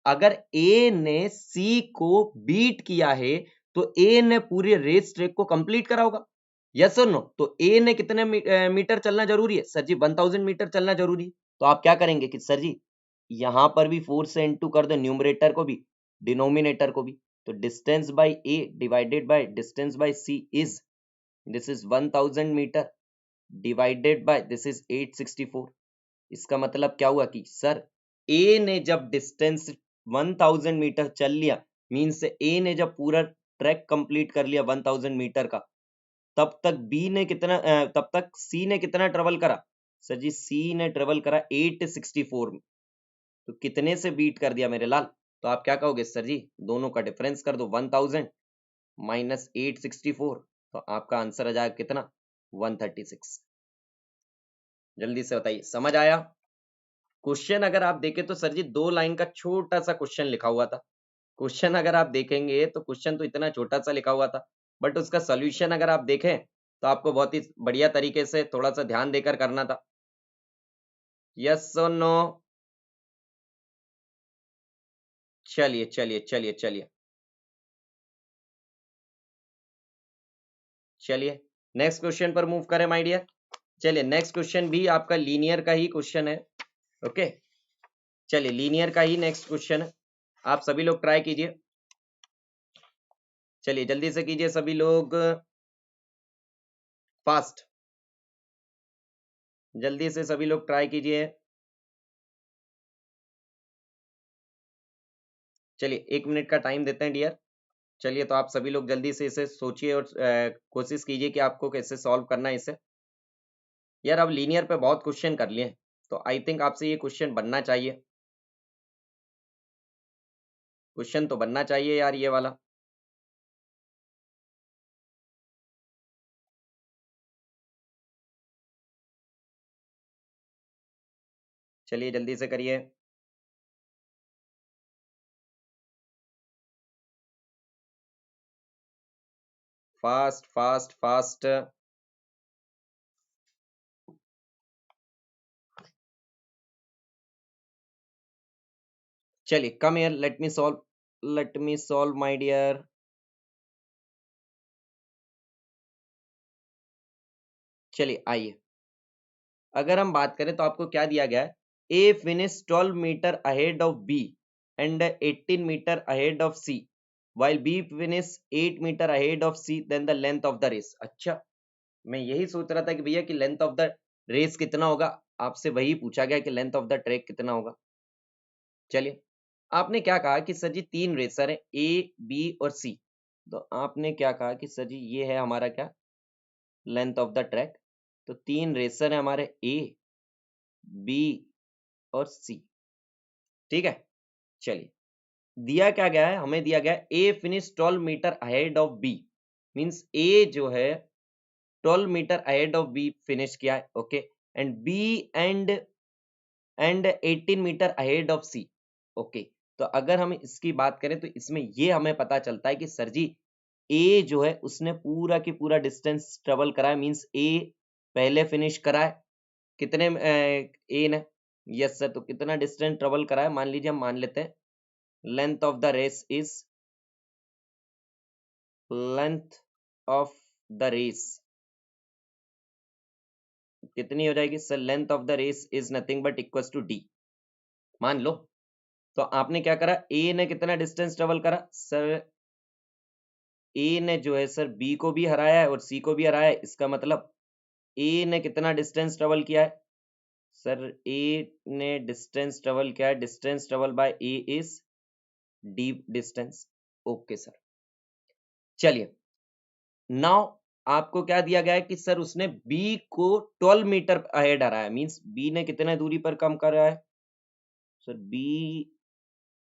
Speaker 1: अगर ए ने सी को बीट किया है तो ए ने पूरे रेस ट्रैक को कंप्लीट करा होगा। यस और नो? तो ए ने कितने मीटर चलना जरूरी है? सर जी 1000 मीटर चलना जरूरी है। तो आप क्या करेंगे कि सर जी यहां पर भी 4 से इंटू कर दो, न्यूमरेटर को भी डिनोमिनेटर को भी। तो distance by A divided by distance by C is, this is 1000 metre divided by this is 864। इसका मतलब क्या हुआ कि सर ए ने जब डिस्टेंस 1000 मीटर चल लिया, मींस ए ने जब पूरा ट्रैक कंप्लीट कर लिया 1000 मीटर का, तब तक तब तक सी ने कितना ट्रेवल करा? सर जी सी ने ट्रेवल करा 864 में। तो कितने से बीट कर दिया मेरे लाल? तो आप क्या कहोगे? सर जी दोनों का डिफरेंस कर दो, 1000 माइनस 864। तो आपका आंसर आ जाएगा कितना? 136। जल्दी से बताइए, समझ आया? क्वेश्चन अगर आप देखें तो सर जी 2 लाइन का छोटा सा क्वेश्चन लिखा हुआ था। क्वेश्चन अगर आप देखेंगे तो क्वेश्चन तो इतना छोटा सा लिखा हुआ था, बट उसका सोल्यूशन अगर आप देखें तो आपको बहुत ही बढ़िया तरीके से थोड़ा सा ध्यान देकर करना था। यस और नो? चलिए चलिए चलिए चलिए चलिए नेक्स्ट क्वेश्चन पर मूव करें माय डियर। चलिए नेक्स्ट क्वेश्चन भी आपका लीनियर का ही क्वेश्चन है। ओके, चलिए लीनियर का ही नेक्स्ट क्वेश्चन है, आप सभी लोग ट्राई कीजिए। चलिए जल्दी से कीजिए सभी लोग, फास्ट, जल्दी से सभी लोग ट्राई कीजिए। चलिए 1 मिनट का टाइम देते हैं डियर। चलिए तो आप सभी लोग जल्दी से इसे सोचिए और कोशिश कीजिए कि आपको कैसे सॉल्व करना है इसे। यार अब लीनियर पे बहुत क्वेश्चन कर लिए, तो आई थिंक आपसे ये क्वेश्चन बनना चाहिए। क्वेश्चन तो बनना चाहिए यार ये वाला। चलिए जल्दी से करिए। Fast fast fast. चलिए come here, let me solve my dear. चलिए आइए, अगर हम बात करें तो आपको क्या दिया गया है? A finish 12 metre ahead of B and 18 metre ahead of C while B finish 8 metre ahead of C then the length of the race। अच्छा, मैं यही सोच रहा था कि भैया कि लेंथ ऑफ द रेस कितना होगा, आपसे वही पूछा गया कि लेंथ ऑफ द ट्रैक कितना होगा। चलिए आपने क्या कहा कि सर जी 3 रेसर है ए बी और सी। तो आपने क्या कहा कि सर जी ये है हमारा क्या? Length of the track. तो 3 रेसर है हमारे ए बी और सी, ठीक है। चलिए दिया क्या गया है? हमें दिया गया है A finish 12 metre ahead of B, means A जो है 12 metre ahead of B finish किया है। Okay, and B and 18 metre ahead of C. Okay, तो अगर हम इसकी बात करें तो इसमें ये हमें पता चलता है कि सर जी ए जो है उसने पूरा की पूरा डिस्टेंस ट्रेवल करा है, मींस ए पहले फिनिश करा है। कितने ए ने? यस सर, तो कितना डिस्टेंस ट्रेवल करा है? मान लीजिए हम मान लेते हैं length of the race is, length of the race कितनी हो जाएगी sir? Length of the race is nothing but equals to D, मान लो। तो आपने क्या करा? ए ने कितना डिस्टेंस ट्रेवल करा सर? ए ने जो है सर बी को भी हराया है और सी को भी हराया है। इसका मतलब ए ने कितना डिस्टेंस ट्रेवल किया है सर? ए ने डिस्टेंस ट्रेवल किया है, distance travel by A is D distance. Okay sir, चलिए नाउ आपको क्या दिया गया है कि सर उसने बी को 12 मीटर अहेड हराया, मींस बी ने कितने दूरी पर कम करा है सर, बी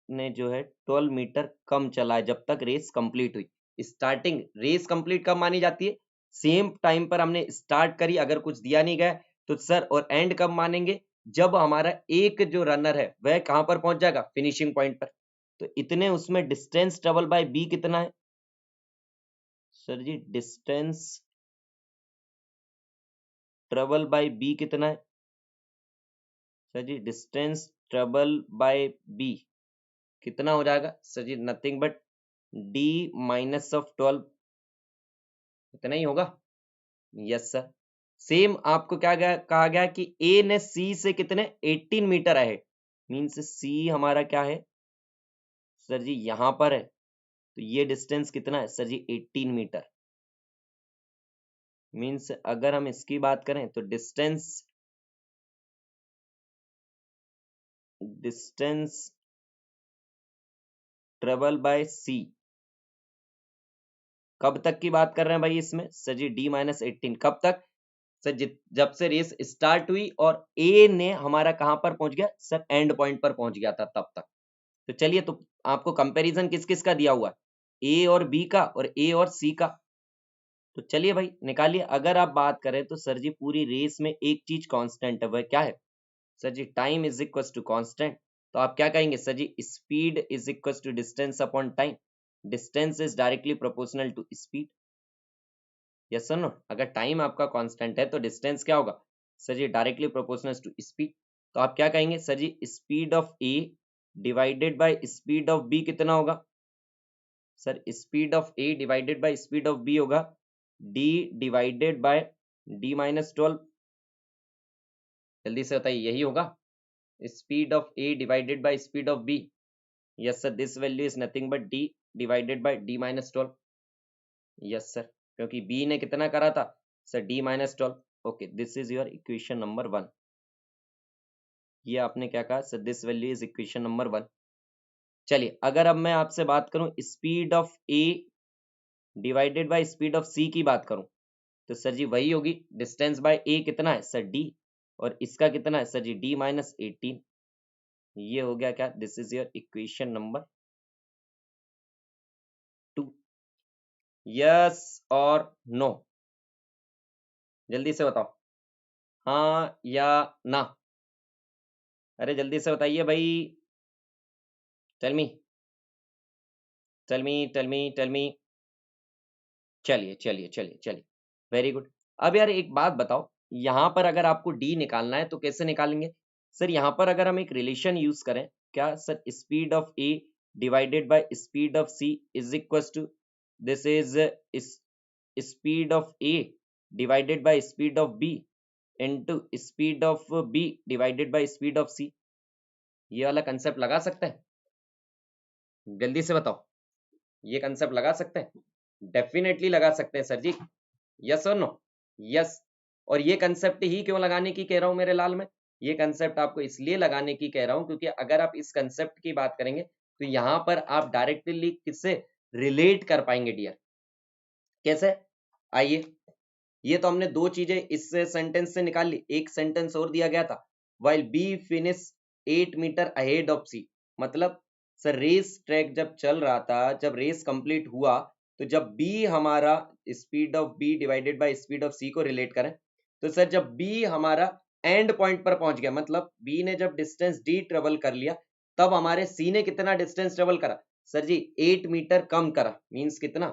Speaker 1: ने जो है 12 मीटर कम चला है जब तक रेस कंप्लीट हुई। स्टार्टिंग रेस कंप्लीट कब मानी जाती है, सेम टाइम पर हमने स्टार्ट करी, अगर कुछ दिया नहीं गया तो सर, और एंड कब मानेंगे, जब हमारा एक जो रनर है वह कहां पर पहुंच जाएगा, फिनिशिंग पॉइंट पर। तो इतने उसमें डिस्टेंस ट्रेवल बाय बी कितना है sir ji, distance travel by B कितना है sir ji, distance travel by B कितना हो जाएगा sir ji, nothing but D minus of 12, इतना ही होगा। यस सर, सेम आपको क्या कहा गया कि ए ने सी से कितने 18 मीटर है, मींस सी हमारा क्या है सर जी, यहां पर है, तो ये डिस्टेंस कितना है सर जी, 18 मीटर। मींस अगर हम इसकी बात करें तो डिस्टेंस ट्रेवल बाय सी कब तक की बात कर रहे हैं भाई इसमें सर जी, डी माइनस 18, कब तक सर, जब से रेस स्टार्ट हुई और ए ने हमारा कहां पर पहुंच गया सर, एंड पॉइंट पर पहुंच गया था तब तक। तो चलिए, तो आपको कंपैरिजन किस किस का दिया हुआ है, ए और बी का और ए और सी का। तो चलिए भाई निकालिए। अगर आप बात करें तो सर जी पूरी रेस में एक चीज कांस्टेंट है, वह क्या है sir ji, time is equal to constant. तो आप क्या कहेंगे sir ji, speed is equal to distance upon time, distance is directly proportional to speed. Yes sir no, अगर टाइम आपका कांस्टेंट है तो डिस्टेंस क्या होगा sir ji, directly proportional to speed. तो आप क्या कहेंगे sir ji, speed of A divided by speed of B कितना होगा sir, speed of A divided by speed of B होगा D divided by D minus 12। जल्दी से बताइए, यही होगा speed of A divided by speed of B. Yes sir, this value is nothing but D divided by D minus 12। Yes sir, क्योंकि B ने कितना करा था sir, D minus 12। Okay, this is your equation number 1। ये आपने क्या कहा sir, this value is equation number 1। चलिए, अगर अब मैं आपसे बात करूं speed of A divided by speed of C की बात करूं, तो सर जी वही होगी, डिस्टेंस बाय ए कितना है सर, डी, और इसका कितना है सर जी, डी माइनस 18। ये हो गया क्या, this is your equation number 2। Yes और नो, जल्दी से बताओ, हाँ या ना, अरे जल्दी से बताइए भाई, tell me tell me tell me tell me. चलिए चलिए चलिए चलिए, वेरी गुड। अब यार एक बात बताओ, यहाँ पर अगर आपको डी निकालना है तो कैसे निकालेंगे सर, यहाँ पर अगर हम एक रिलेशन यूज करें, क्या sir, speed of A divided by speed of C is equal to, this is speed of A divided by speed of B into speed of B divided by speed of C. ये वाला concept लगा सकते हैं, जल्दी से बताओ, ये concept लगा सकते हैं, डेफिनेटली लगा सकते हैं सर जी। यस और नो, यस। और ये कंसेप्ट ही क्यों लगाने की कह रहा हूं मेरे लाल में, ये कंसेप्ट आपको इसलिए लगाने की कह रहा हूं क्योंकि अगर आप इस कंसेप्ट की बात करेंगे तो यहां पर आप डायरेक्टली किससे रिलेट कर पाएंगे डियर, कैसे, आइए। ये तो हमने दो चीजें इस सेंटेंस से निकाल ली, एक सेंटेंस और दिया गया था, while B finish 8 metre ahead of C, मतलब सर रेस ट्रैक जब चल रहा था, जब रेस कंप्लीट हुआ, तो जब बी हमारा speed of B divided by speed of C को रिलेट करें, तो सर जब बी हमारा एंड पॉइंट पर पहुंच गया, मतलब बी ने जब डिस्टेंस डी ट्रेवल कर लिया, तब हमारे सी ने कितना डिस्टेंस ट्रेवल करा सर जी, 8 मीटर कम करा, मींस कितना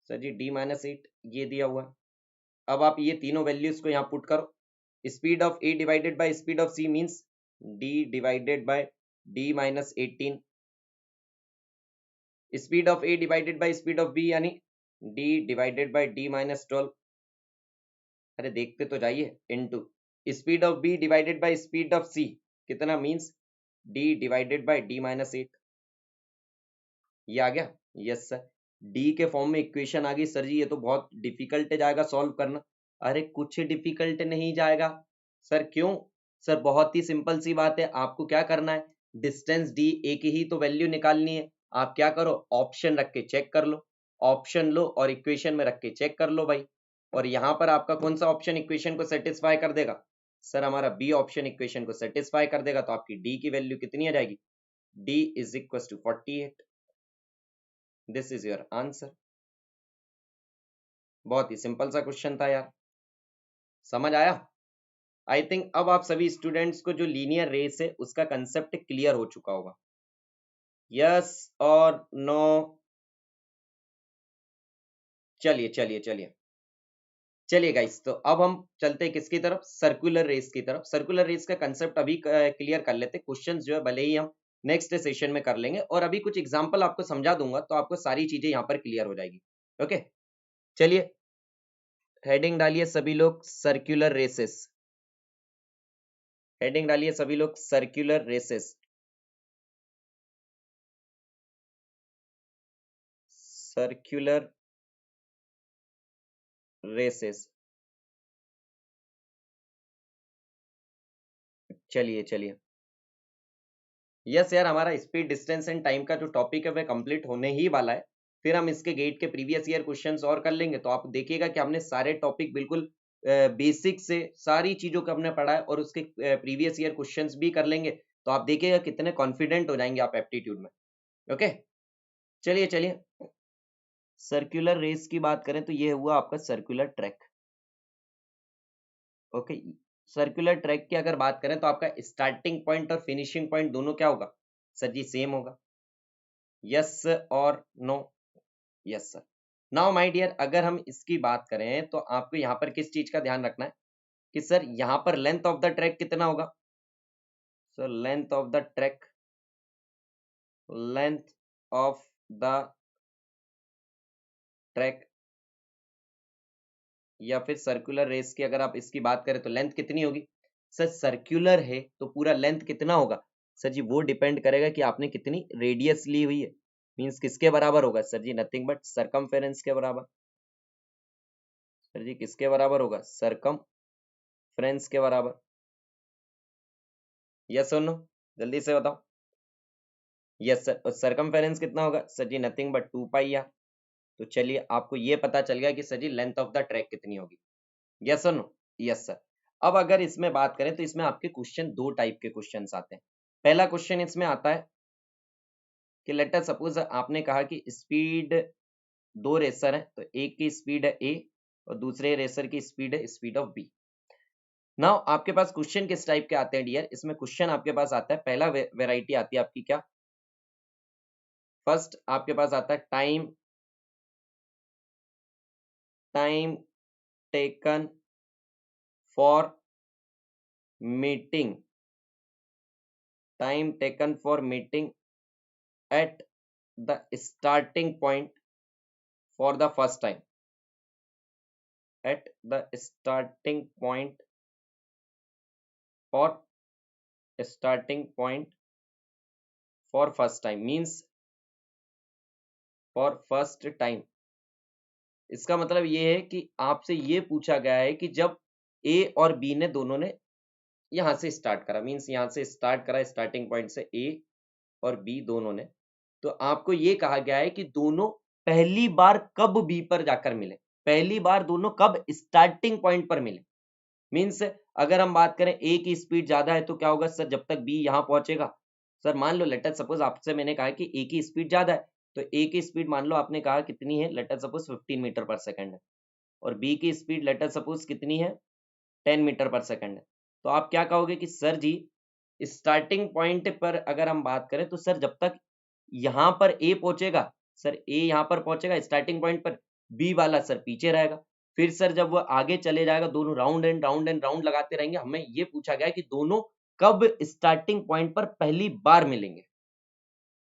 Speaker 1: सर जी, डी माइनस 8, ये दिया हुआ है। अब आप ये तीनों वैल्यूज को यहाँ पुट करो, speed of A divided by speed of C means D divided by D minus 18, speed of A divided by speed of B यानी D divided by D minus 12, अरे देखते तो जाइए, into speed of B divided by speed of C कितना, means D divided by D minus 8। ये आ गया, yes sir, D के फॉर्म में इक्वेशन आ गई सर जी, ये तो बहुत डिफिकल्ट जाएगा सॉल्व करना। अरे कुछ डिफिकल्ट नहीं जाएगा सर, क्यों सर, बहुत ही सिंपल सी बात है, आपको क्या करना है, डिस्टेंस डी, ए की ही तो वैल्यू निकालनी है, आप क्या करो, ऑप्शन रख के चेक कर लो, ऑप्शन लो और इक्वेशन में रख के चेक कर लो भाई। और यहाँ पर आपका कौन सा ऑप्शन इक्वेशन को सेटिस्फाई कर देगा, सर हमारा बी ऑप्शन इक्वेशन को सेटिस्फाई कर देगा। तो आपकी डी की वैल्यू कितनी आ जाएगी, D is equal to 48। This is your answer. बहुत ही सिंपल सा क्वेश्चन था यार, समझ आया। आई थिंक अब आप सभी स्टूडेंट्स को जो लीनियर रेस है उसका कंसेप्ट क्लियर हो चुका होगा। यस और नो? चलिए चलिए चलिए चलिए गाइस, तो अब हम चलते हैं किसकी तरफ, सर्कुलर रेस की तरफ। सर्कुलर रेस का कंसेप्ट अभी क्लियर कर लेते हैं। क्वेश्चंस जो है भले ही हम नेक्स्ट सेशन में कर लेंगे, और अभी कुछ एग्जांपल आपको समझा दूंगा तो आपको सारी चीजें यहाँ पर क्लियर हो जाएगी। ओके चलिए, हेडिंग डालिए सभी लोग, सर्कुलर रेसेस। हेडिंग डालिए सभी लोग, सर्कुलर रेसेस। Circular races. चलिए चलिए, यस यार, हमारा स्पीड डिस्टेंस एंड टाइम का जो टॉपिक है वह कंप्लीट होने ही वाला है। फिर हम इसके गेट के प्रीवियस ईयर क्वेश्चंस और कर लेंगे, तो आप देखिएगा कि हमने सारे टॉपिक बिल्कुल बेसिक से सारी चीजों को हमने पढ़ा है, और उसके प्रीवियस ईयर क्वेश्चंस भी कर लेंगे। तो आप देखिएगा कितने कॉन्फिडेंट हो जाएंगे आप एप्टीट्यूड में। ओके चलिए चलिए, सर्कुलर रेस की बात करें तो ये हुआ आपका circular track. Okay, circular track की अगर बात करें तो आपका स्टार्टिंग पॉइंट और फिनिशिंग पॉइंट दोनों क्या होगा, सर जी सेम होगा। यस और no? Yes sir. Now my dear, अगर हम इसकी बात करें तो आपको यहाँ पर किस चीज का ध्यान रखना है कि सर यहाँ पर लेंथ ऑफ द ट्रैक कितना होगा। Sir length of the track, length of the track, या फिर सर्कुलर रेस की अगर आप इसकी बात करें तो लेंथ कितनी होगी। सर सर्कुलर है तो पूरा लेंथ कितना होगा, सर जी वो डिपेंड करेगा कि आपने कितनी रेडियस ली हुई है। मींस किसके बराबर होगा, sir ji nothing but circumference के बराबर। सर जी किसके बराबर होगा, सरकमफ्रेंस के बराबर। यस और नो, जल्दी से बताओ। यस सर, और सरकमफेरेंस कितना होगा, sir ji nothing but 2 pi R. तो चलिए आपको ये पता चल गया कि sir ji length of the track कितनी होगी। यस और नो? Yes sir. अब अगर इसमें बात करें तो इसमें आपके क्वेश्चन दो टाइप के क्वेश्चंस आते हैं। पहला क्वेश्चन इसमें आता है कि लेट अस सपोज आपने कहा कि स्पीड, दो रेसर है तो एक की स्पीड है ए और दूसरे रेसर की स्पीड है स्पीड ऑफ बी। नाउ आपके पास क्वेश्चन किस टाइप के आते हैं डियर, इसमें क्वेश्चन आपके पास आता है, पहला वेराइटी आती है आपकी क्या, फर्स्ट आपके पास आता है time, time taken for meeting, time taken for meeting at the starting point for the first time, at the starting point for starting point for first time means for first time। इसका मतलब ये है कि आपसे ये पूछा गया है कि जब ए और बी ने दोनों ने यहां से स्टार्ट करा, मींस यहां से स्टार्ट करा स्टार्टिंग पॉइंट से ए और बी दोनों ने, तो आपको ये कहा गया है कि दोनों पहली बार कब बी पर जाकर मिले, पहली बार दोनों कब स्टार्टिंग पॉइंट पर मिले। मीन्स अगर हम बात करें ए की स्पीड ज्यादा है तो क्या होगा सर, जब तक बी यहां पहुंचेगा, सर मान लो लेट अस सपोज आपसे मैंने कहा कि ए की स्पीड ज्यादा है, तो ए की स्पीड मान लो आपने कहा कितनी है, लेट अस सपोज 15 मीटर पर सेकंड है, और बी की स्पीड लेट अस सपोज कितनी है, 10 मीटर पर सेकंड है। तो आप क्या कहोगे कि सर जी स्टार्टिंग पॉइंट पर अगर हम बात करें तो सर जब तक यहां पर ए पहुंचेगा, सर ए यहां पर पहुंचेगा स्टार्टिंग पॉइंट पर, बी वाला सर पीछे रहेगा। फिर सर जब वो आगे चले जाएगा, दोनों round and round and round लगाते रहेंगे। हमें ये पूछा गया कि दोनों कब स्टार्टिंग पॉइंट पर पहली बार मिलेंगे,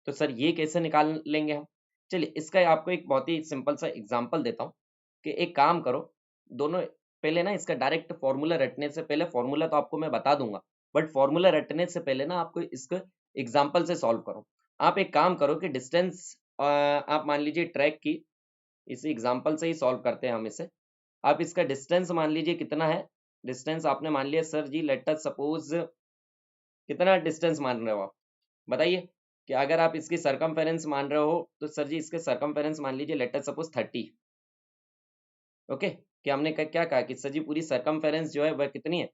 Speaker 1: तो सर ये कैसे निकाल लेंगे हम। चलिए इसका आपको एक बहुत ही सिंपल सा एग्जांपल देता हूँ कि एक काम करो, दोनों पहले ना इसका डायरेक्ट फॉर्मूला रटने से पहले, फॉर्मूला तो आपको मैं बता दूंगा बट फॉर्मूला रटने से पहले ना आपको इसको एग्जाम्पल से सॉल्व करो। आप एक काम करो कि डिस्टेंस आप मान लीजिए ट्रैक की, इसी एग्जाम्पल से ही सॉल्व करते हैं हम इसे। आप इसका डिस्टेंस मान लीजिए कितना है, डिस्टेंस आपने मान लिया सर जी लेट अस सपोज, कितना डिस्टेंस मान रहे हो आप बताइए। कि अगर आप इसकी सरकमफेरेंस मान रहे हो तो सर जी इसके सरकमफेरेंस मान लीजिए लेट अस सपोज 30। ओके, कि हमने क्या कहा कि सर जी पूरी सरकमफेरेंस जो है वह कितनी है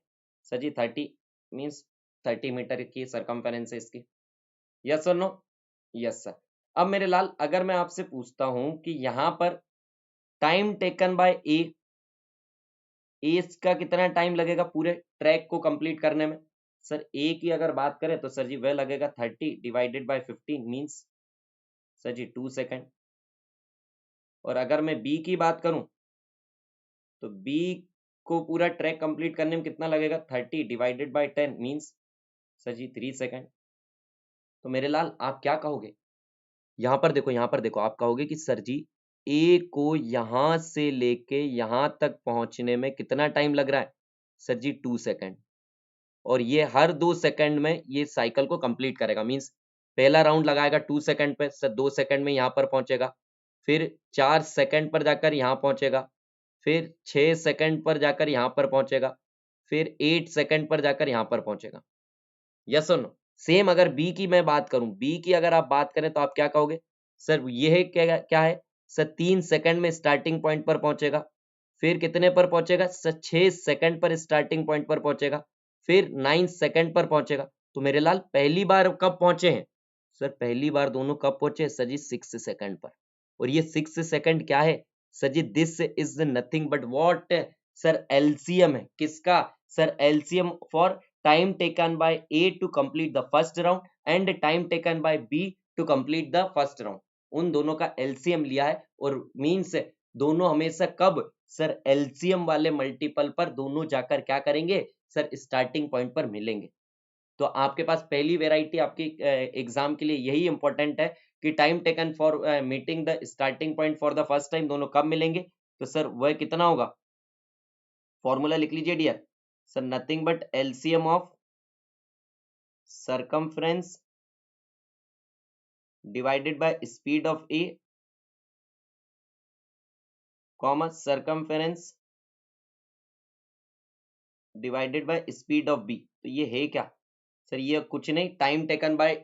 Speaker 1: सर जी 30 मीन्स 30 मीटर की सरकमफेरेंस है इसकी। यस और नो? Yes sir. अब मेरे लाल अगर मैं आपसे पूछता हूं कि यहाँ पर टाइम टेकन बाय ए का कितना टाइम लगेगा पूरे ट्रैक को कंप्लीट करने में? सर ए की अगर बात करें तो सर जी वह लगेगा 30 divided by 15 means sir ji 2 second. और अगर मैं बी की बात करूं तो बी को पूरा ट्रैक कंप्लीट करने में कितना लगेगा 30 divided by 10 means sir ji 3 second. तो मेरे लाल आप क्या कहोगे? यहाँ पर देखो आप कहोगे कि सर जी ए को यहां से लेके यहां तक पहुंचने में कितना टाइम लग रहा है? Sir ji 2 second. और ये हर 2 सेकंड में ये साइकिल को कंप्लीट करेगा मींस पहला राउंड लगाएगा 2 सेकंड पे, सर 2 सेकंड में यहाँ पर पहुंचेगा, फिर 4 सेकंड पर जाकर यहाँ पहुंचेगा, फिर 6 सेकंड पर जाकर यहाँ पर पहुंचेगा, फिर 8 सेकंड पर जाकर यहाँ पर पहुंचेगा। यस और नो? सेम अगर बी की मैं बात करूं, बी की अगर आप बात करें तो आप क्या कहोगे? सर ये है क्या है? सर 3 सेकंड में स्टार्टिंग पॉइंट पर पहुंचेगा, फिर कितने पर पहुंचेगा? सर 6 सेकंड पर स्टार्टिंग पॉइंट पर पहुंचेगा, फिर 9 सेकंड पर पहुंचेगा। तो मेरे लाल पहली बार कब पहुंचे हैं? सर पहली बार दोनों कब पहुंचे? सर जी 6 सेकंड पर। और ये 6 सेकंड क्या है? Sir ji this is nothing but what? Sir LCM है किसका? Sir LCM for time taken by A to complete the first round and time taken by B to complete the first round। उन दोनों का LCM लिया है और means दोनों हमेशा कब? सर एलसीएम वाले मल्टीपल पर दोनों जाकर क्या करेंगे? सर स्टार्टिंग पॉइंट पर मिलेंगे। तो आपके पास पहली वेराइटी आपकी एग्जाम के लिए यही इंपॉर्टेंट है कि time taken for meeting the starting point for the first time दोनों कब मिलेंगे? तो सर वह कितना होगा? फॉर्मूला लिख लीजिए dear. Sir nothing but LCM of circumference divided by speed of A comma circumference divided by speed of B। तो ये है क्या? सर ये कुछ नहीं, time taken by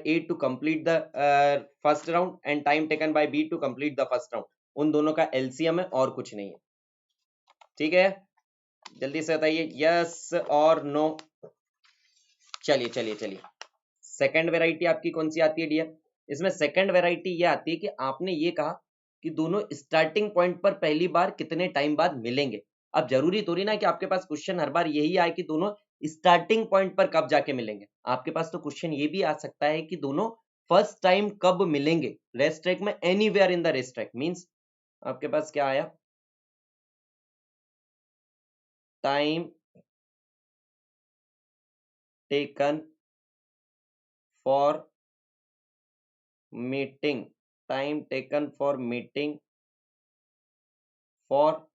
Speaker 1: A to complete the first round and time taken by B to complete the first round, उन दोनों का एलसीएम है और कुछ नहीं है। ठीक है, जल्दी से बताइए यस और नो। चलिए चलिए चलिए, सेकंड वेराइटी आपकी कौन सी आती है डियर? इसमें सेकंड वेराइटी ये आती है कि आपने ये कहा कि दोनों स्टार्टिंग पॉइंट पर पहली बार कितने टाइम बाद मिलेंगे। अब जरूरी थोड़ी ना कि आपके पास क्वेश्चन हर बार यही आए कि दोनों स्टार्टिंग पॉइंट पर कब जाके मिलेंगे। आपके पास तो क्वेश्चन ये भी आ सकता है कि दोनों फर्स्ट टाइम कब मिलेंगे रेस ट्रैक में, anywhere in the race track. Means आपके पास क्या आया? Time taken for meeting, time taken for meeting for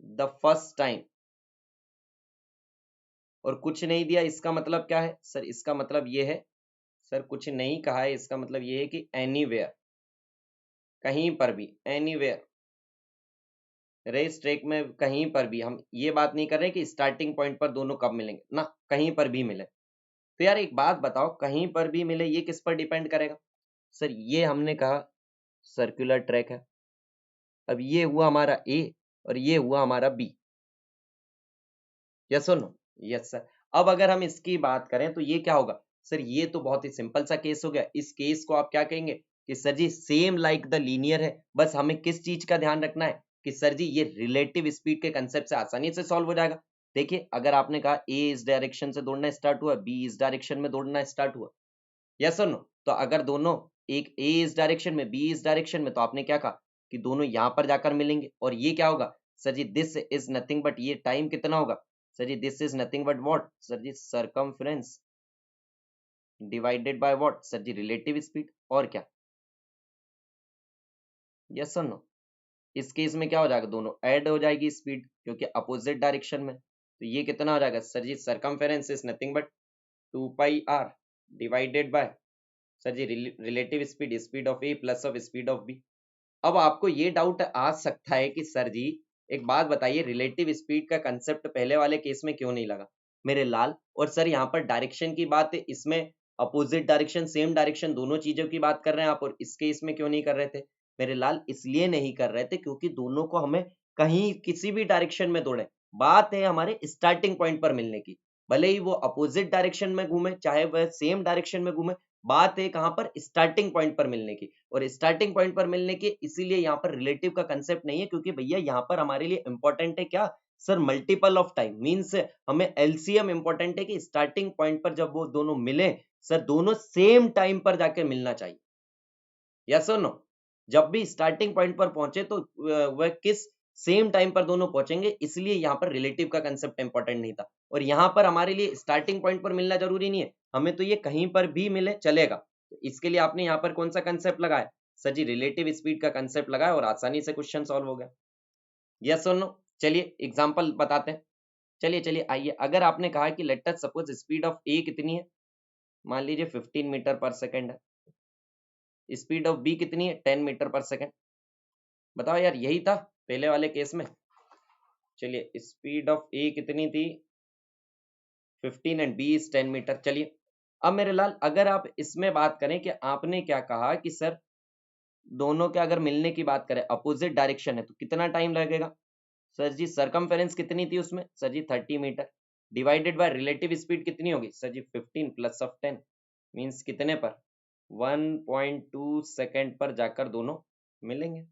Speaker 1: the first time, और कुछ नहीं दिया। इसका मतलब क्या है? सर इसका मतलब ये है, सर कुछ नहीं कहा है, इसका मतलब ये है कि एनीवेयर, कहीं पर भी, एनीवेयर रेस ट्रैक में कहीं पर भी। हम ये बात नहीं कर रहे कि स्टार्टिंग पॉइंट पर दोनों कब मिलेंगे ना, कहीं पर भी मिले। तो यार एक बात बताओ, कहीं पर भी मिले ये किस पर डिपेंड करेगा? सर ये हमने कहा सर्कुलर ट्रैक है, अब ये हुआ हमारा ए और ये हुआ हमारा बी। यस और नो? Yes sir. अब अगर हम इसकी बात करें तो ये क्या होगा? सर ये तो बहुत ही सिंपल सा केस हो गया। इस केस को आप क्या कहेंगे कि sir ji same like the linear है। बस हमें किस चीज का ध्यान रखना है कि सर जी ये रिलेटिव स्पीड के कंसेप्ट से आसानी से सॉल्व हो जाएगा। देखिए अगर आपने कहा ए इस डायरेक्शन से दौड़ना स्टार्ट हुआ, बी इस डायरेक्शन में दौड़ना स्टार्ट हुआ, यस और नो? तो अगर दोनों, एक ए इस डायरेक्शन में, बी इस डायरेक्शन में, तो आपने क्या कहा कि दोनों यहां पर जाकर मिलेंगे। और ये क्या होगा? Sir ji this is nothing but, ये टाइम कितना होगा? Sir ji this is nothing but what? Sir ji circumference divided by what? Sir ji relative speed. और क्या? यस और नो? इस केस में क्या हो जाएगा? दोनों ऐड हो जाएगी स्पीड क्योंकि अपोजिट डायरेक्शन में। तो ये कितना हो जाएगा? Sir ji circumference is nothing but 2 pi R divided by sir ji relative speed, speed of A plus of speed of B. अब आपको ये डाउट आ सकता है कि सर जी एक बात बताइए, रिलेटिव स्पीड का कंसेप्ट पहले वाले केस में क्यों नहीं लगा? मेरे लाल। और सर यहाँ पर डायरेक्शन की बात है, इसमें अपोजिट डायरेक्शन सेम डायरेक्शन दोनों चीजों की बात कर रहे हैं आप, और इसके इसमें क्यों नहीं कर रहे थे मेरे लाल? इसलिए नहीं कर रहे थे क्योंकि दोनों को हमें कहीं किसी भी डायरेक्शन में दौड़े, बात है हमारे स्टार्टिंग पॉइंट पर मिलने की। भले ही वो अपोजिट डायरेक्शन में घूमे चाहे वह सेम डायरेक्शन में घूमे, बात है कहां पर? स्टार्टिंग पॉइंट पर मिलने की। और स्टार्टिंग पॉइंट पर मिलने की, इसीलिए यहाँ पर रिलेटिव का कंसेप्ट नहीं है, क्योंकि भैया यहाँ पर हमारे लिए इंपॉर्टेंट है क्या sir? Multiple of time, means हमें एलसीएम इंपॉर्टेंट है कि स्टार्टिंग पॉइंट पर जब वो दोनों मिले सर, दोनों सेम टाइम पर जाके मिलना चाहिए। यस और नो? जब भी स्टार्टिंग पॉइंट पर पहुंचे तो वह किस सेम टाइम पर दोनों पहुंचेंगे, इसलिए यहाँ पर रिलेटिव का कंसेप्ट इंपॉर्टेंट नहीं था। और यहाँ पर हमारे लिए स्टार्टिंग पॉइंट पर मिलना जरूरी नहीं है, हमें तो ये कहीं पर भी मिले चलेगा। तो इसके लिए आपने यहाँ पर कौन सा कंसेप्ट लगाया सर जी? रिलेटिव स्पीड का कंसेप्ट लगाया और आसानी से क्वेश्चन सॉल्व हो गया। यस और नो? चलिए एग्जाम्पल बताते हैं। चलिए चलिए आइए, अगर आपने कहा कि let us suppose speed of A कितनी है, मान लीजिए 15 मीटर पर सेकेंड है, स्पीड ऑफ बी कितनी है 10 मीटर पर सेकेंड। बताओ यार, यही था पहले वाले केस में। चलिए स्पीड ऑफ ए कितनी थी 15 एंड बी इज 10 मीटर। चलिए अब मेरे लाल, अगर आप इसमें बात करें कि आपने क्या कहा कि सर दोनों के अगर मिलने की बात करें अपोजिट डायरेक्शन है तो कितना टाइम लगेगा सर जी? सरकमफेरेंस कितनी थी उसमें sir ji? 30 meter. Divided by relative speed कितनी होगी sir ji? 15 plus of 10 means कितने पर? 1.2 सेकंड पर जाकर दोनों मिलेंगे।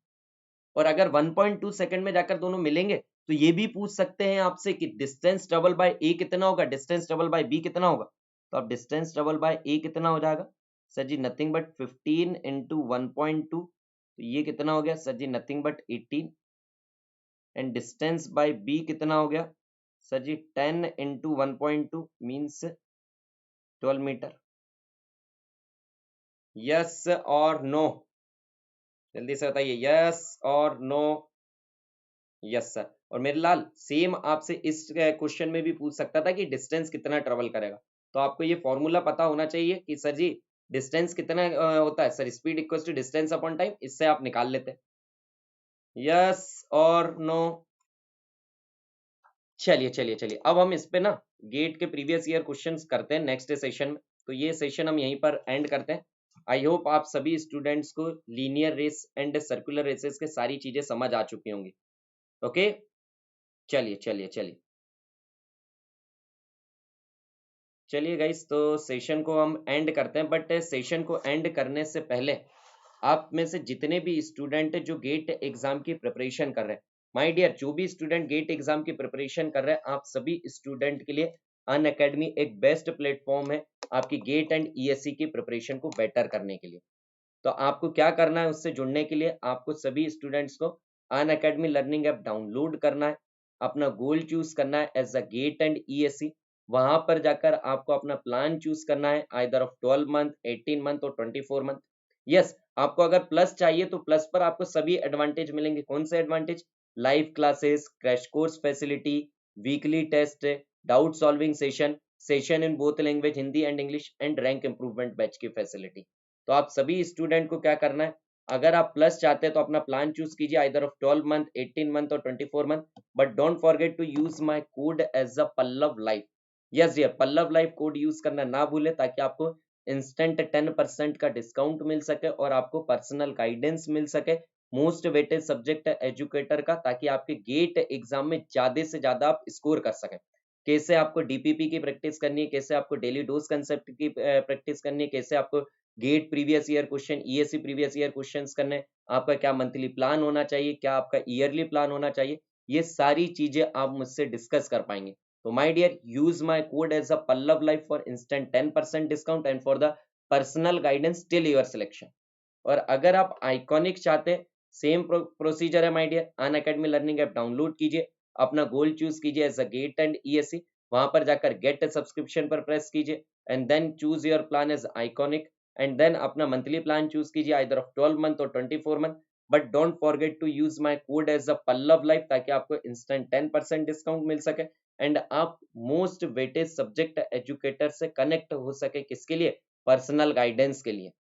Speaker 1: और अगर 1.2 सेकंड में जाकर दोनों मिलेंगे तो ये भी पूछ सकते हैं आपसे कि डिस्टेंस डबल बाय ए कितना होगा, डिस्टेंस डबल बाय बी कितना होगा। तो अब डिस्टेंस डबल बाय ए कितना हो जाएगा sir ji? Nothing but 15 into 1.2, तो ये कितना हो गया sir ji? Nothing but 18। And distance by B कितना हो गया sir ji? 10 into 1.2 means 12 meter. Yes और नो? जल्दी से बताइए, यस और नो? Yes sir. और मेरे लाल सेम आपसे इस क्वेश्चन में भी पूछ सकता था कि डिस्टेंस कितना ट्रेवल करेगा। तो आपको ये फॉर्मूला पता होना चाहिए कि सर जी डिस्टेंस कितना होता है sir? Speed equals to distance upon time, इससे आप निकाल लेते। यस और नो? चलिए चलिए चलिए, अब हम इस पे ना गेट के प्रीवियस ईयर क्वेश्चंस करते हैं नेक्स्ट सेशन में। तो ये सेशन हम यहीं पर एंड करते हैं। आई होप आप सभी स्टूडेंट्स को linear race and circular races के सारी चीजें समझ आ चुकी होंगी। ओके, चलिए चलिए चलिए चलिए गाइस, तो सेशन को हम एंड करते हैं। बट सेशन को एंड करने से पहले आप में से जितने भी स्टूडेंट जो गेट एग्जाम की प्रिपरेशन कर रहे हैं, माय डियर जो भी स्टूडेंट गेट एग्जाम की प्रिपरेशन कर रहे हैं, आप सभी स्टूडेंट के लिए अनअकैडमी एक बेस्ट प्लेटफॉर्म है आपकी गेट एंड ईएससी की प्रिपरेशन को बेटर करने के लिए। तो आपको क्या करना है उससे जुड़ने के लिए? आपको सभी स्टूडेंट्स को अनअकैडमी लर्निंग ऐप डाउनलोड करना है, अपना गोल चूज करना है as a GATE and ESC. वहां पर जाकर आपको अपना प्लान चूज करना है, आइदर ऑफ 12 मंथ, 18 मंथ और 24 मंथ। यस, आपको अगर प्लस चाहिए तो प्लस पर आपको सभी एडवांटेज मिलेंगे। कौन से advantage? Live classes, crash course facility, weekly test, doubt solving session, session in both language Hindi and English, and rank improvement batch की फैसिलिटी। तो आप सभी स्टूडेंट को क्या करना है, अगर आप प्लस चाहते हैं तो अपना प्लान चूज कीजिए, आइदर ऑफ 12 मंथ, 18 मंथ और 24 month. But don't forget to use my code as a Pallav live. Yes dear, Pallav live code use करना ना भूले, ताकि आपको इंस्टेंट 10% का डिस्काउंट मिल सके और आपको पर्सनल गाइडेंस मिल सके मोस्ट वेटेड सब्जेक्ट एजुकेटर का, ताकि आपके गेट एग्जाम में ज्यादा से ज्यादा आप स्कोर कर सकें। कैसे आपको डीपीपी की प्रैक्टिस करनी है, कैसे आपको डेली डोज कंसेप्ट की प्रैक्टिस करनी है, कैसे आपको GATE previous year question, ESC previous year questions करने, आपका क्या मंथली प्लान होना चाहिए, क्या आपका ईयरली प्लान होना चाहिए, ये सारी चीजें आप मुझसे डिस्कस कर पाएंगे। तो my dear, use my code as a Pallav life for instant 10% discount and for the personal guidance till your selection. और अगर आप आइकॉनिक चाहते हैं, सेम प्रोसीजर है my dear. Unacademy learning app download कीजिए, अपना गोल चूज कीजिए as a GATE and ESC, वहां पर जाकर गेट सब्सक्रिप्शन पर प्रेस कीजिए and then choose your plan as iconic, and then अपना मंथली प्लान चूज कीजिए, आइदर ऑफ 12 मंथ और 24 month. But don't forget to use my code as a Pallav life, ताकि आपको इंस्टेंट 10% डिस्काउंट मिल सके and आप मोस्ट वेटेज सब्जेक्ट एजुकेटर से connect हो सके। किसके लिए? पर्सनल गाइडेंस के लिए।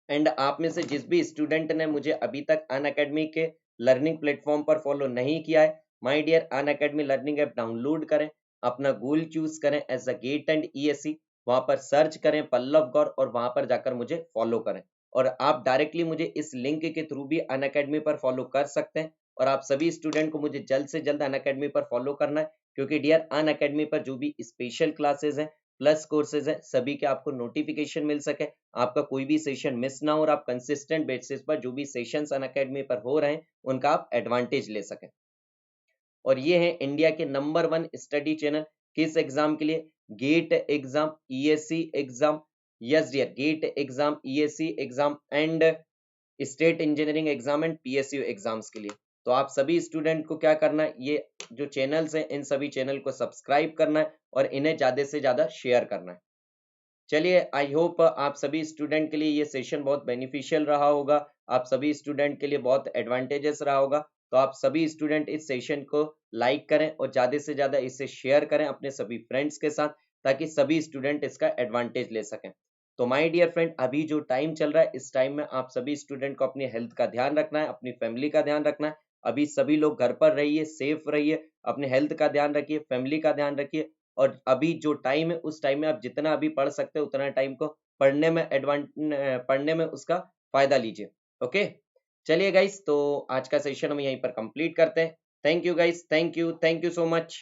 Speaker 1: एंड आप में से जिस भी स्टूडेंट ने मुझे अभी तक अनअकैडमी के लर्निंग प्लेटफॉर्म पर फॉलो नहीं किया है, my dear Unacademy learning app download करें, अपना गोल चूज करें as a GATE and ESC, वहां पर सर्च करें पल्लव गौर और वहां पर जाकर मुझे फॉलो करें। और आप डायरेक्टली मुझे इस लिंक के थ्रू भी अनअकैडमी पर फॉलो कर सकते हैं। और आप सभी स्टूडेंट को मुझे जल्द से जल्द अनअकैडमी पर फॉलो करना है, क्योंकि डियर अनअकैडमी पर जो भी स्पेशल क्लासेस हैं प्लस कोर्सेज हैं सभी के आपको नोटिफिकेशन मिल सके, आपका कोई भी सेशन मिस ना हो और आप कंसिस्टेंट बेसिस पर जो भी सेशंस अनअकैडमी पर हो रहे हैं उनका आप एडवांटेज ले सकें। और ये है इंडिया के नंबर 1 स्टडी चैनल किस एग्जाम के लिए? GATE exam, ESC exam, yes dear, GATE exam, ESC exam and state engineering exam and PSU exams के लिए। तो आप सभी स्टूडेंट को क्या करना है, ये जो चैनल्स हैं इन सभी चैनल को सब्सक्राइब करना है और इन्हें ज्यादा से ज्यादा शेयर करना है। चलिए, आई होप आप सभी स्टूडेंट के लिए ये सेशन बहुत बेनिफिशियल रहा होगा, आप सभी स्टूडेंट के लिए बहुत एडवांटेजेस रहा होगा। तो आप सभी स्टूडेंट इस सेशन को लाइक करें और ज्यादा से ज्यादा इसे शेयर करें अपने सभी फ्रेंड्स के साथ, ताकि सभी स्टूडेंट इसका एडवांटेज ले सकें। तो माय डियर फ्रेंड, अभी जो टाइम चल रहा है इस टाइम में आप सभी स्टूडेंट को अपनी हेल्थ का ध्यान रखना है, अपनी फैमिली का ध्यान रखना है। अभी सभी लोग घर पर रहिए, सेफ रहिए, अपने हेल्थ का ध्यान रखिए, फैमिली का ध्यान रखिए। और अभी जो टाइम है उस टाइम में आप जितना अभी पढ़ सकते हो उतना टाइम को पढ़ने में उसका फायदा लीजिए। ओके, चलिए गाइस, तो आज का सेशन हम यहीं पर कंप्लीट करते हैं। Thank you guys, thank you so much.